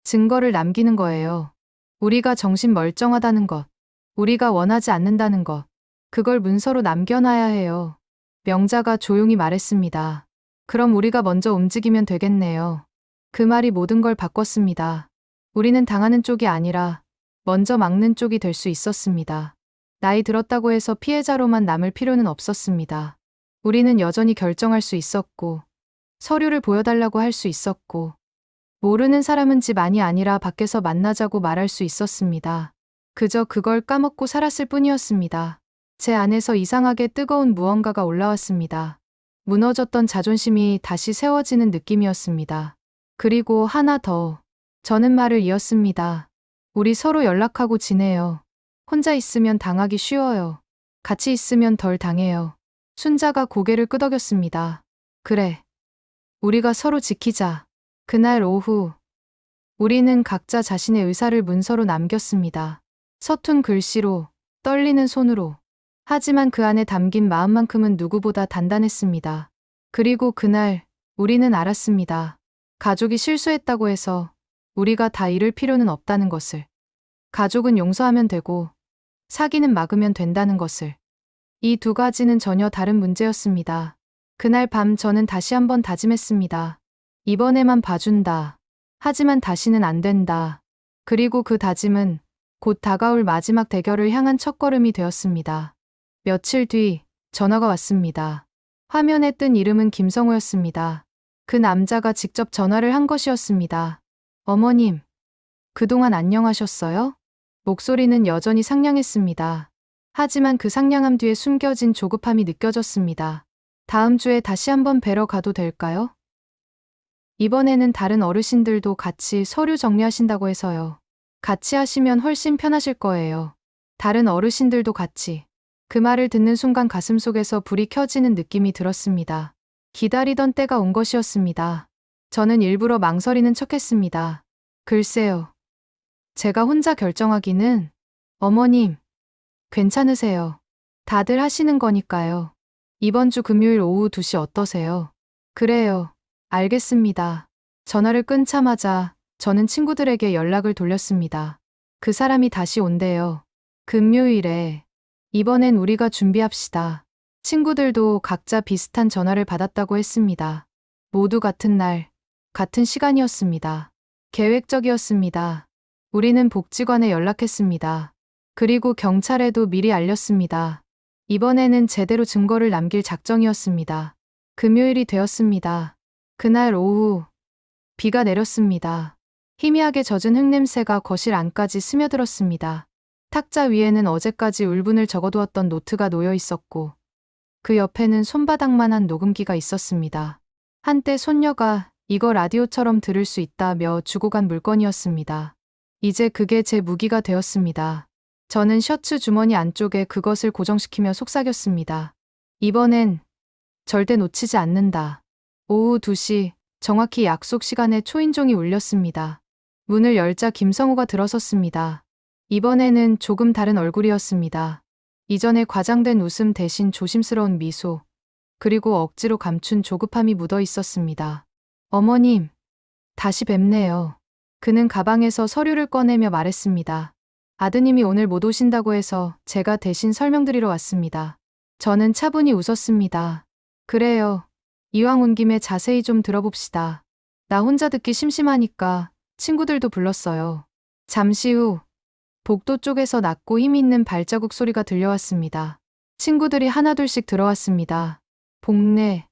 증거를 남기는 거예요. 우리가 정신 멀쩡하다는 것, 우리가 원하지 않는다는 것, 그걸 문서로 남겨놔야 해요. 명자가 조용히 말했습니다. 그럼 우리가 먼저 움직이면 되겠네요. 그 말이 모든 걸 바꿨습니다. 우리는 당하는 쪽이 아니라 먼저 막는 쪽이 될 수 있었습니다. 나이 들었다고 해서 피해자로만 남을 필요는 없었습니다. 우리는 여전히 결정할 수 있었고, 서류를 보여달라고 할 수 있었고, 모르는 사람은 집 안이 아니라 밖에서 만나자고 말할 수 있었습니다. 그저 그걸 까먹고 살았을 뿐이었습니다. 제 안에서 이상하게 뜨거운 무언가가 올라왔습니다. 무너졌던 자존심이 다시 세워지는 느낌이었습니다. 그리고 하나 더. 저는 말을 이었습니다. 우리 서로 연락하고 지내요. 혼자 있으면 당하기 쉬워요. 같이 있으면 덜 당해요. 순자가 고개를 끄덕였습니다. 그래. 우리가 서로 지키자. 그날 오후, 우리는 각자 자신의 의사를 문서로 남겼습니다. 서툰 글씨로, 떨리는 손으로. 하지만 그 안에 담긴 마음만큼은 누구보다 단단했습니다. 그리고 그날, 우리는 알았습니다. 가족이 실수했다고 해서 우리가 다 잃을 필요는 없다는 것을. 가족은 용서하면 되고, 사기는 막으면 된다는 것을. 이 두 가지는 전혀 다른 문제였습니다. 그날 밤 저는 다시 한번 다짐했습니다. 이번에만 봐준다. 하지만 다시는 안 된다. 그리고 그 다짐은 곧 다가올 마지막 대결을 향한 첫걸음이 되었습니다. 며칠 뒤 전화가 왔습니다. 화면에 뜬 이름은 김성호였습니다. 그 남자가 직접 전화를 한 것이었습니다. 어머님, 그동안 안녕하셨어요? 목소리는 여전히 상냥했습니다. 하지만 그 상냥함 뒤에 숨겨진 조급함이 느껴졌습니다. 다음 주에 다시 한번 뵈러 가도 될까요? 이번에는 다른 어르신들도 같이 서류 정리하신다고 해서요. 같이 하시면 훨씬 편하실 거예요. 다른 어르신들도 같이. 그 말을 듣는 순간 가슴속에서 불이 켜지는 느낌이 들었습니다. 기다리던 때가 온 것이었습니다. 저는 일부러 망설이는 척했습니다. 글쎄요. 제가 혼자 결정하기는. 어머님, 괜찮으세요. 다들 하시는 거니까요. 이번 주 금요일 오후 2시 어떠세요? 그래요. 알겠습니다. 전화를 끊자마자 저는 친구들에게 연락을 돌렸습니다. 그 사람이 다시 온대요. 금요일에. 이번엔 우리가 준비합시다. 친구들도 각자 비슷한 전화를 받았다고 했습니다. 모두 같은 날, 같은 시간이었습니다. 계획적이었습니다. 우리는 복지관에 연락했습니다. 그리고 경찰에도 미리 알렸습니다. 이번에는 제대로 증거를 남길 작정이었습니다. 금요일이 되었습니다. 그날 오후, 비가 내렸습니다. 희미하게 젖은 흙냄새가 거실 안까지 스며들었습니다. 탁자 위에는 어제까지 울분을 적어두었던 노트가 놓여 있었고, 그 옆에는 손바닥만한 녹음기가 있었습니다. 한때 손녀가 이거 라디오처럼 들을 수 있다며 주고 간 물건이었습니다. 이제 그게 제 무기가 되었습니다. 저는 셔츠 주머니 안쪽에 그것을 고정시키며 속삭였습니다. 이번엔 절대 놓치지 않는다. 오후 2시, 정확히 약속 시간에 초인종이 울렸습니다. 문을 열자 김성호가 들어섰습니다. 이번에는 조금 다른 얼굴이었습니다. 이전에 과장된 웃음 대신 조심스러운 미소, 그리고 억지로 감춘 조급함이 묻어 있었습니다. 어머님, 다시 뵙네요. 그는 가방에서 서류를 꺼내며 말했습니다. 아드님이 오늘 못 오신다고 해서 제가 대신 설명드리러 왔습니다. 저는 차분히 웃었습니다. 그래요. 이왕 온 김에 자세히 좀 들어봅시다. 나 혼자 듣기 심심하니까 친구들도 불렀어요. 잠시 후 복도 쪽에서 낮고 힘있는 발자국 소리가 들려왔습니다. 친구들이 하나둘씩 들어왔습니다. 복례,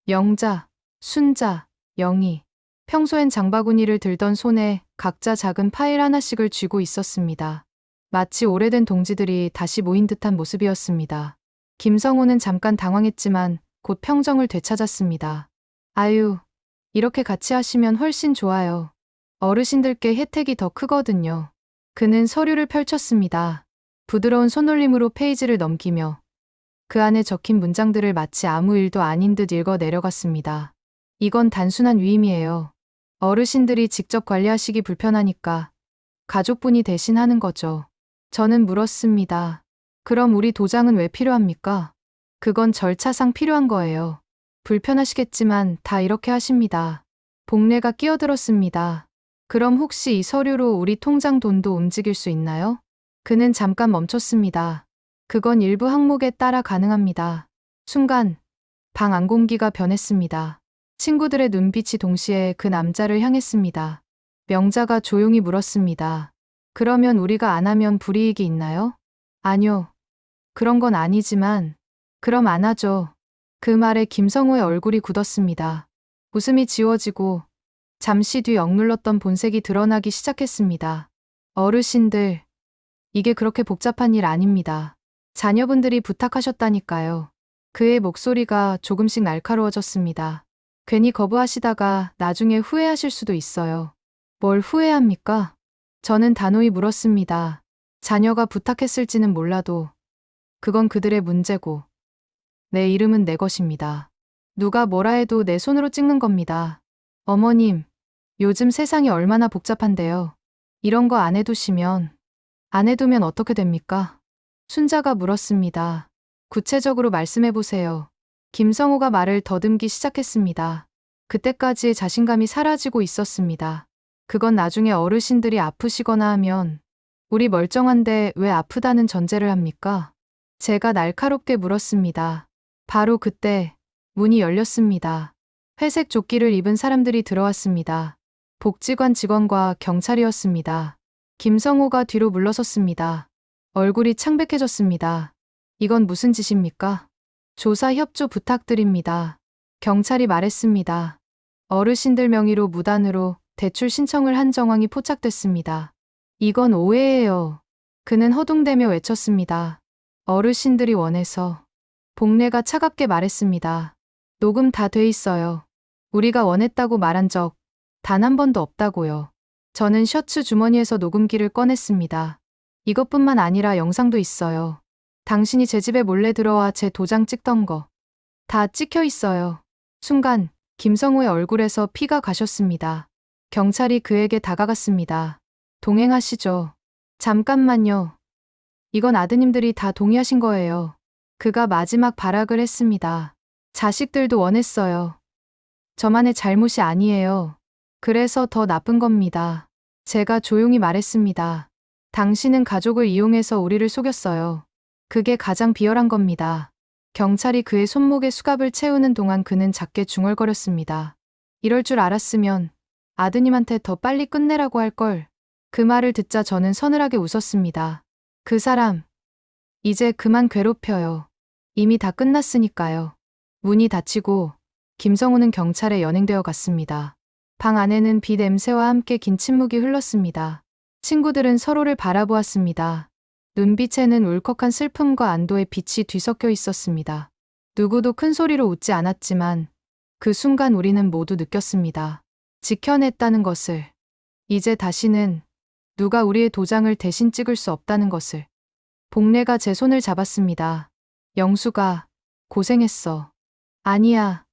영자, 순자, 영희. 평소엔 장바구니를 들던 손에 각자 작은 파일 하나씩을 쥐고 있었습니다. 마치 오래된 동지들이 다시 모인 듯한 모습이었습니다. 김성호는 잠깐 당황했지만 곧 평정을 되찾았습니다. 아유, 이렇게 같이 하시면 훨씬 좋아요. 어르신들께 혜택이 더 크거든요. 그는 서류를 펼쳤습니다. 부드러운 손놀림으로 페이지를 넘기며 그 안에 적힌 문장들을 마치 아무 일도 아닌 듯 읽어 내려갔습니다. 이건 단순한 위임이에요. 어르신들이 직접 관리하시기 불편하니까 가족분이 대신 하는 거죠. 저는 물었습니다. 그럼 우리 도장은 왜 필요합니까? 그건 절차상 필요한 거예요. 불편하시겠지만 다 이렇게 하십니다. 복례가 끼어들었습니다. 그럼 혹시 이 서류로 우리 통장 돈도 움직일 수 있나요? 그는 잠깐 멈췄습니다. 그건 일부 항목에 따라 가능합니다. 순간 방 안공기가 변했습니다. 친구들의 눈빛이 동시에 그 남자를 향했습니다. 명자가 조용히 물었습니다. 그러면 우리가 안 하면 불이익이 있나요? 아니요. 그런 건 아니지만 그럼 안 하죠. 그 말에 김성호의 얼굴이 굳었습니다. 웃음이 지워지고 잠시 뒤 억눌렀던 본색이 드러나기 시작했습니다. 어르신들, 이게 그렇게 복잡한 일 아닙니다. 자녀분들이 부탁하셨다니까요. 그의 목소리가 조금씩 날카로워졌습니다. 괜히 거부하시다가 나중에 후회하실 수도 있어요. 뭘 후회합니까? 저는 단호히 물었습니다. 자녀가 부탁했을지는 몰라도 그건 그들의 문제고 내 이름은 내 것입니다. 누가 뭐라 해도 내 손으로 찍는 겁니다. 어머님, 요즘 세상이 얼마나 복잡한데요. 이런 거 안 해두시면 안 해두면 어떻게 됩니까? 순자가 물었습니다. 구체적으로 말씀해보세요. 김성호가 말을 더듬기 시작했습니다. 그때까지의 자신감이 사라지고 있었습니다. 그건 나중에 어르신들이 아프시거나 하면 우리 멀쩡한데 왜 아프다는 전제를 합니까? 제가 날카롭게 물었습니다. 바로 그때 문이 열렸습니다. 회색 조끼를 입은 사람들이 들어왔습니다. 복지관 직원과 경찰이었습니다. 김성호가 뒤로 물러섰습니다. 얼굴이 창백해졌습니다. 이건 무슨 짓입니까? 조사 협조 부탁드립니다. 경찰이 말했습니다. 어르신들 명의로 무단으로 대출 신청을 한 정황이 포착됐습니다. 이건 오해예요. 그는 허둥대며 외쳤습니다. 어르신들이 원해서. 복례가 차갑게 말했습니다. 녹음 다 돼 있어요. 우리가 원했다고 말한 적 단 한 번도 없다고요. 저는 셔츠 주머니에서 녹음기를 꺼냈습니다. 이것뿐만 아니라 영상도 있어요. 당신이 제 집에 몰래 들어와 제 도장 찍던 거. 다 찍혀 있어요. 순간 김성호의 얼굴에서 피가 가셨습니다. 경찰이 그에게 다가갔습니다. 동행하시죠. 잠깐만요. 이건 아드님들이 다 동의하신 거예요. 그가 마지막 발악을 했습니다. 자식들도 원했어요. 저만의 잘못이 아니에요. 그래서 더 나쁜 겁니다. 제가 조용히 말했습니다. 당신은 가족을 이용해서 우리를 속였어요. 그게 가장 비열한 겁니다. 경찰이 그의 손목에 수갑을 채우는 동안 그는 작게 중얼거렸습니다. 이럴 줄 알았으면 아드님한테 더 빨리 끝내라고 할 걸. 그 말을 듣자 저는 서늘하게 웃었습니다. 그 사람, 이제 그만 괴롭혀요. 이미 다 끝났으니까요. 문이 닫히고 김성우는 경찰에 연행되어 갔습니다. 방 안에는 비 냄새와 함께 긴 침묵이 흘렀습니다. 친구들은 서로를 바라보았습니다. 눈빛에는 울컥한 슬픔과 안도의 빛이 뒤섞여 있었습니다. 누구도 큰 소리로 웃지 않았지만 그 순간 우리는 모두 느꼈습니다. 지켜냈다는 것을. 이제 다시는 누가 우리의 도장을 대신 찍을 수 없다는 것을. 복례가 제 손을 잡았습니다. 영수가 고생했어. 아니야.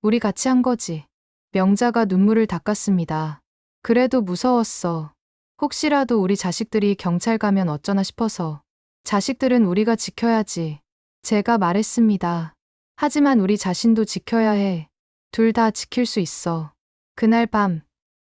우리 같이 한 거지. 명자가 눈물을 닦았습니다. 그래도 무서웠어. 혹시라도 우리 자식들이 경찰 가면 어쩌나 싶어서. 자식들은 우리가 지켜야지. 제가 말했습니다. 하지만 우리 자신도 지켜야 해. 둘 다 지킬 수 있어. 그날 밤,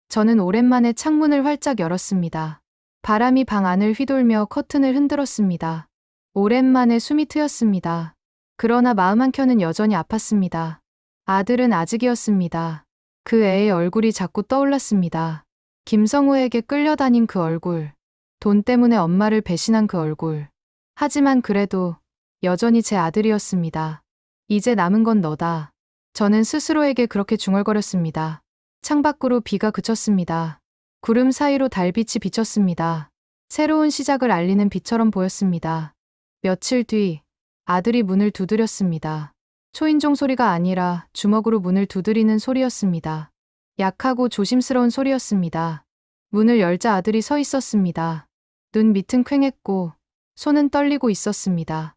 저는 오랜만에 창문을 활짝 열었습니다. 바람이 방 안을 휘돌며 커튼을 흔들었습니다. 오랜만에 숨이 트였습니다. 그러나 마음 한켠은 여전히 아팠습니다. 아들은 아직이었습니다. 그 애의 얼굴이 자꾸 떠올랐습니다. 김성우에게 끌려다닌 그 얼굴. 돈 때문에 엄마를 배신한 그 얼굴. 하지만 그래도 여전히 제 아들이었습니다. 이제 남은 건 너다. 저는 스스로에게 그렇게 중얼거렸습니다. 창밖으로 비가 그쳤습니다. 구름 사이로 달빛이 비쳤습니다. 새로운 시작을 알리는 빛처럼 보였습니다. 며칠 뒤 아들이 문을 두드렸습니다. 초인종 소리가 아니라 주먹으로 문을 두드리는 소리였습니다. 약하고 조심스러운 소리였습니다. 문을 열자 아들이 서 있었습니다. 눈 밑은 퀭했고 손은 떨리고 있었습니다.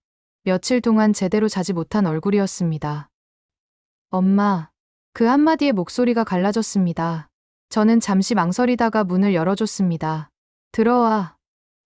며칠 동안 제대로 자지 못한 얼굴이었습니다. 엄마. 그 한마디에 목소리가 갈라졌습니다. 저는 잠시 망설이다가 문을 열어줬습니다. 들어와.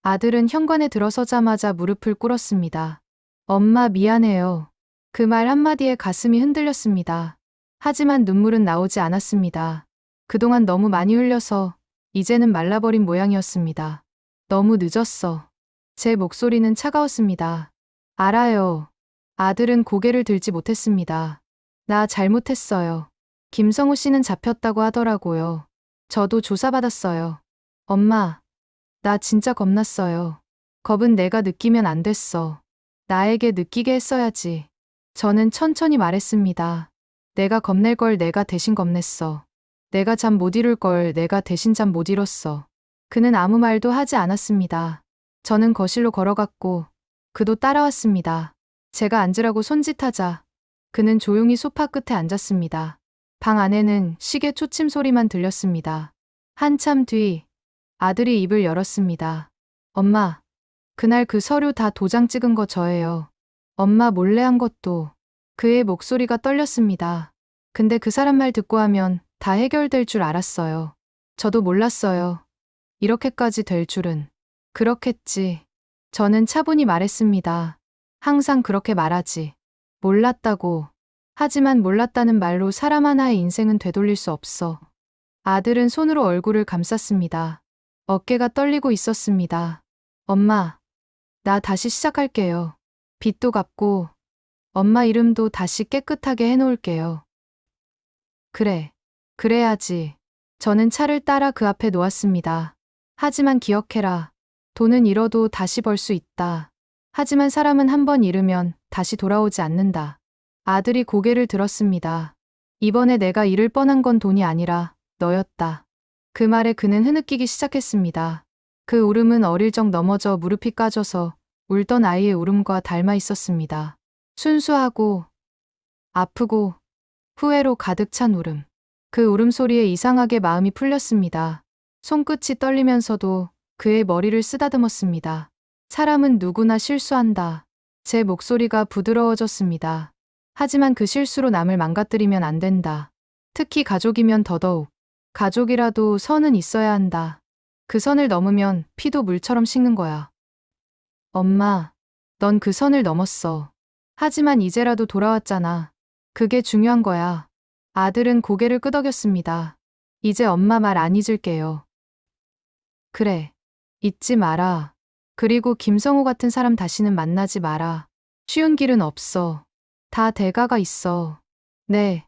아들은 현관에 들어서자마자 무릎을 꿇었습니다. 엄마 미안해요. 그 말 한마디에 가슴이 흔들렸습니다. 하지만 눈물은 나오지 않았습니다. 그동안 너무 많이 흘려서 이제는 말라버린 모양이었습니다. 너무 늦었어. 제 목소리는 차가웠습니다. 알아요. 아들은 고개를 들지 못했습니다. 나 잘못했어요. 김성우 씨는 잡혔다고 하더라고요. 저도 조사받았어요. 엄마, 나 진짜 겁났어요. 겁은 내가 느끼면 안 됐어. 나에게 느끼게 했어야지. 저는 천천히 말했습니다. 내가 겁낼 걸 내가 대신 겁냈어. 내가 잠 못 이룰 걸 내가 대신 잠 못 이뤘어. 그는 아무 말도 하지 않았습니다. 저는 거실로 걸어갔고 그도 따라왔습니다. 제가 앉으라고 손짓하자 그는 조용히 소파 끝에 앉았습니다. 방 안에는 시계 초침 소리만 들렸습니다. 한참 뒤 아들이 입을 열었습니다. 엄마, 그날 그 서류 다 도장 찍은 거 저예요. 엄마 몰래 한 것도. 그의 목소리가 떨렸습니다. 근데 그 사람 말 듣고 하면 다 해결될 줄 알았어요. 저도 몰랐어요. 이렇게까지 될 줄은. 그렇겠지. 저는 차분히 말했습니다. 항상 그렇게 말하지. 몰랐다고. 하지만 몰랐다는 말로 사람 하나의 인생은 되돌릴 수 없어. 아들은 손으로 얼굴을 감쌌습니다. 어깨가 떨리고 있었습니다. 엄마, 나 다시 시작할게요. 빚도 갚고 엄마 이름도 다시 깨끗하게 해놓을게요. 그래, 그래야지. 저는 차를 따라 그 앞에 놓았습니다. 하지만 기억해라. 돈은 잃어도 다시 벌 수 있다. 하지만 사람은 한 번 잃으면 다시 돌아오지 않는다. 아들이 고개를 들었습니다. 이번에 내가 잃을 뻔한 건 돈이 아니라 너였다. 그 말에 그는 흐느끼기 시작했습니다. 그 울음은 어릴 적 넘어져 무릎이 까져서 울던 아이의 울음과 닮아 있었습니다. 순수하고 아프고 후회로 가득 찬 울음. 그 울음소리에 이상하게 마음이 풀렸습니다. 손끝이 떨리면서도 그의 머리를 쓰다듬었습니다. 사람은 누구나 실수한다. 제 목소리가 부드러워졌습니다. 하지만 그 실수로 남을 망가뜨리면 안 된다. 특히 가족이면 더더욱. 가족이라도 선은 있어야 한다. 그 선을 넘으면 피도 물처럼 식는 거야. 엄마, 넌 그 선을 넘었어. 하지만 이제라도 돌아왔잖아. 그게 중요한 거야. 아들은 고개를 끄덕였습니다. 이제 엄마 말 안 잊을게요. 그래. 잊지 마라. 그리고 김성우 같은 사람 다시는 만나지 마라. 쉬운 길은 없어. 다 대가가 있어. 네.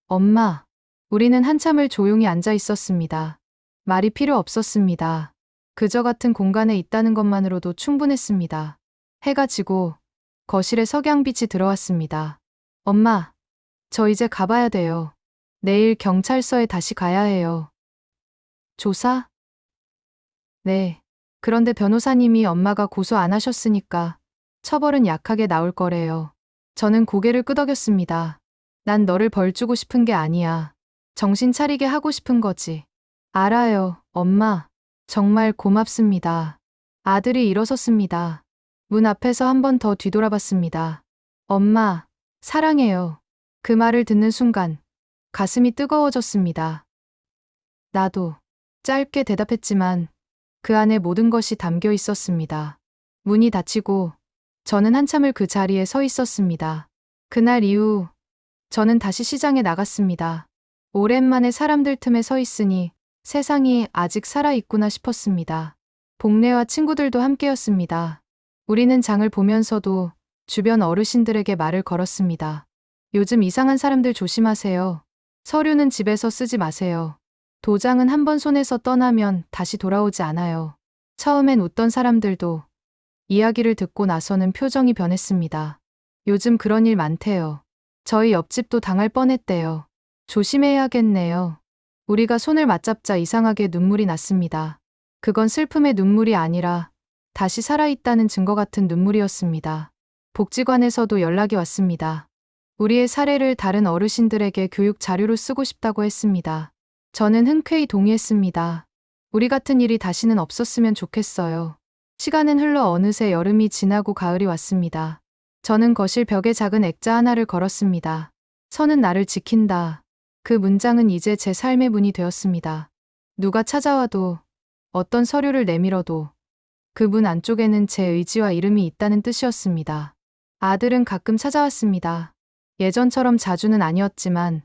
엄마. 우리는 한참을 조용히 앉아 있었습니다. 말이 필요 없었습니다. 그저 같은 공간에 있다는 것만으로도 충분했습니다. 해가 지고 거실에 석양빛이 들어왔습니다. 엄마, 저 이제 가봐야 돼요. 내일 경찰서에 다시 가야 해요. 조사? 네. 그런데 변호사님이 엄마가 고소 안 하셨으니까 처벌은 약하게 나올 거래요. 저는 고개를 끄덕였습니다. 난 너를 벌주고 싶은 게 아니야. 정신 차리게 하고 싶은 거지. 알아요, 엄마. 정말 고맙습니다. 아들이 일어섰습니다. 문 앞에서 한 번 더 뒤돌아봤습니다. 엄마, 사랑해요. 그 말을 듣는 순간 가슴이 뜨거워졌습니다. 나도. 짧게 대답했지만 그 안에 모든 것이 담겨 있었습니다. 문이 닫히고 저는 한참을 그 자리에 서 있었습니다. 그날 이후 저는 다시 시장에 나갔습니다. 오랜만에 사람들 틈에 서 있으니 세상이 아직 살아있구나 싶었습니다. 복례와 친구들도 함께였습니다. 우리는 장을 보면서도 주변 어르신들에게 말을 걸었습니다. 요즘 이상한 사람들 조심하세요. 서류는 집에서 쓰지 마세요. 도장은 한 번 손에서 떠나면 다시 돌아오지 않아요. 처음엔 웃던 사람들도 이야기를 듣고 나서는 표정이 변했습니다. 요즘 그런 일 많대요. 저희 옆집도 당할 뻔했대요. 조심해야겠네요. 우리가 손을 맞잡자 이상하게 눈물이 났습니다. 그건 슬픔의 눈물이 아니라 다시 살아있다는 증거 같은 눈물이었습니다. 복지관에서도 연락이 왔습니다. 우리의 사례를 다른 어르신들에게 교육 자료로 쓰고 싶다고 했습니다. 저는 흔쾌히 동의했습니다. 우리 같은 일이 다시는 없었으면 좋겠어요. 시간은 흘러 어느새 여름이 지나고 가을이 왔습니다. 저는 거실 벽에 작은 액자 하나를 걸었습니다. 선은 나를 지킨다. 그 문장은 이제 제 삶의 문이 되었습니다. 누가 찾아와도, 어떤 서류를 내밀어도 그 문 안쪽에는 제 의지와 이름이 있다는 뜻이었습니다. 아들은 가끔 찾아왔습니다. 예전처럼 자주는 아니었지만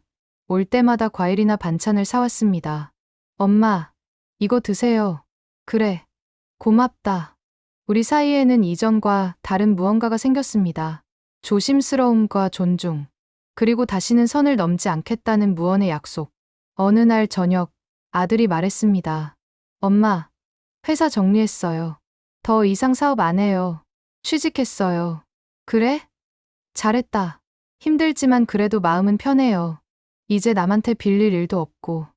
올 때마다 과일이나 반찬을 사왔습니다. 엄마, 이거 드세요. 그래, 고맙다. 우리 사이에는 이전과 다른 무언가가 생겼습니다. 조심스러움과 존중, 그리고 다시는 선을 넘지 않겠다는 무언의 약속. 어느 날 저녁, 아들이 말했습니다. 엄마, 회사 정리했어요. 더 이상 사업 안 해요. 취직했어요. 그래? 잘했다. 힘들지만 그래도 마음은 편해요. 이제 남한테 빌릴 일도 없고.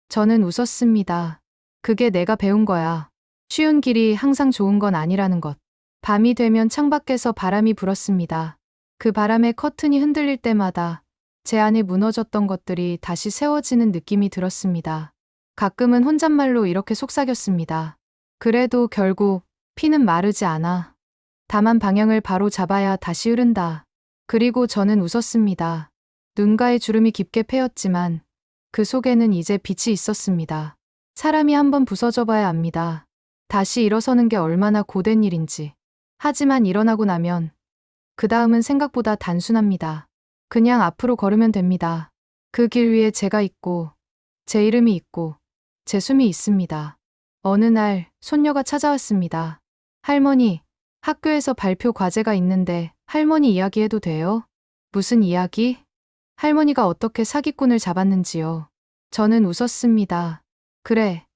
저는 웃었습니다. 그게 내가 배운 거야. 쉬운 길이 항상 좋은 건 아니라는 것. 밤이 되면 창밖에서 바람이 불었습니다. 그 바람에 커튼이 흔들릴 때마다 제 안에 무너졌던 것들이 다시 세워지는 느낌이 들었습니다. 가끔은 혼잣말로 이렇게 속삭였습니다. 그래도 결국 피는 마르지 않아. 다만 방향을 바로 잡아야 다시 흐른다. 그리고 저는 웃었습니다. 눈가에 주름이 깊게 패였지만 그 속에는 이제 빛이 있었습니다. 사람이 한번 부서져 봐야 압니다. 다시 일어서는 게 얼마나 고된 일인지. 하지만 일어나고 나면 그 다음은 생각보다 단순합니다. 그냥 앞으로 걸으면 됩니다. 그 길 위에 제가 있고, 제 이름이 있고, 제 숨이 있습니다. 어느 날 손녀가 찾아왔습니다. 할머니, 학교에서 발표 과제가 있는데 할머니 이야기해도 돼요? 무슨 이야기? 할머니가 어떻게 사기꾼을 잡았는지요. 저는 웃었습니다. 그래,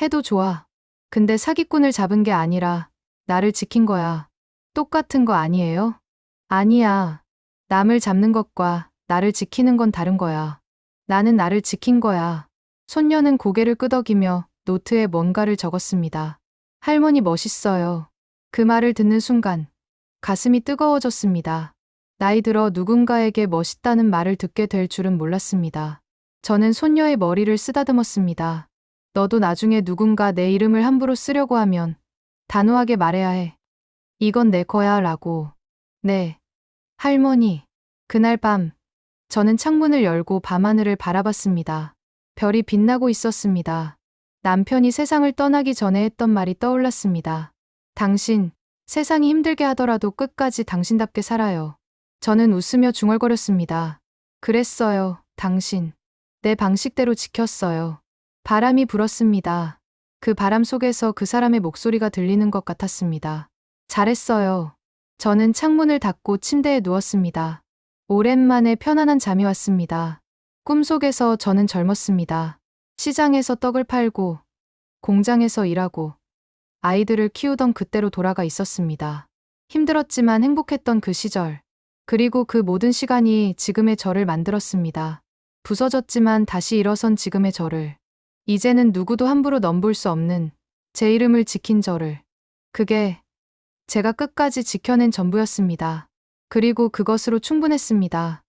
해도 좋아. 근데 사기꾼을 잡은 게 아니라 나를 지킨 거야. 똑같은 거 아니에요? 아니야. 남을 잡는 것과 나를 지키는 건 다른 거야. 나는 나를 지킨 거야. 손녀는 고개를 끄덕이며 노트에 뭔가를 적었습니다. 할머니 멋있어요. 그 말을 듣는 순간 가슴이 뜨거워졌습니다. 나이 들어 누군가에게 멋있다는 말을 듣게 될 줄은 몰랐습니다. 저는 손녀의 머리를 쓰다듬었습니다. 너도 나중에 누군가 내 이름을 함부로 쓰려고 하면 단호하게 말해야 해. 이건 내 거야 라고. 네. 할머니. 그날 밤 저는 창문을 열고 밤하늘을 바라봤습니다. 별이 빛나고 있었습니다. 남편이 세상을 떠나기 전에 했던 말이 떠올랐습니다. 당신, 세상이 힘들게 하더라도 끝까지 당신답게 살아요. 저는 웃으며 중얼거렸습니다. 그랬어요, 당신. 내 방식대로 지켰어요. 바람이 불었습니다. 그 바람 속에서 그 사람의 목소리가 들리는 것 같았습니다. 잘했어요. 저는 창문을 닫고 침대에 누웠습니다. 오랜만에 편안한 잠이 왔습니다. 꿈속에서 저는 젊었습니다. 시장에서 떡을 팔고, 공장에서 일하고, 아이들을 키우던 그때로 돌아가 있었습니다. 힘들었지만 행복했던 그 시절. 그리고 그 모든 시간이 지금의 저를 만들었습니다. 부서졌지만 다시 일어선 지금의 저를. 이제는 누구도 함부로 넘볼 수 없는 제 이름을 지킨 저를. 그게 제가 끝까지 지켜낸 전부였습니다. 그리고 그것으로 충분했습니다.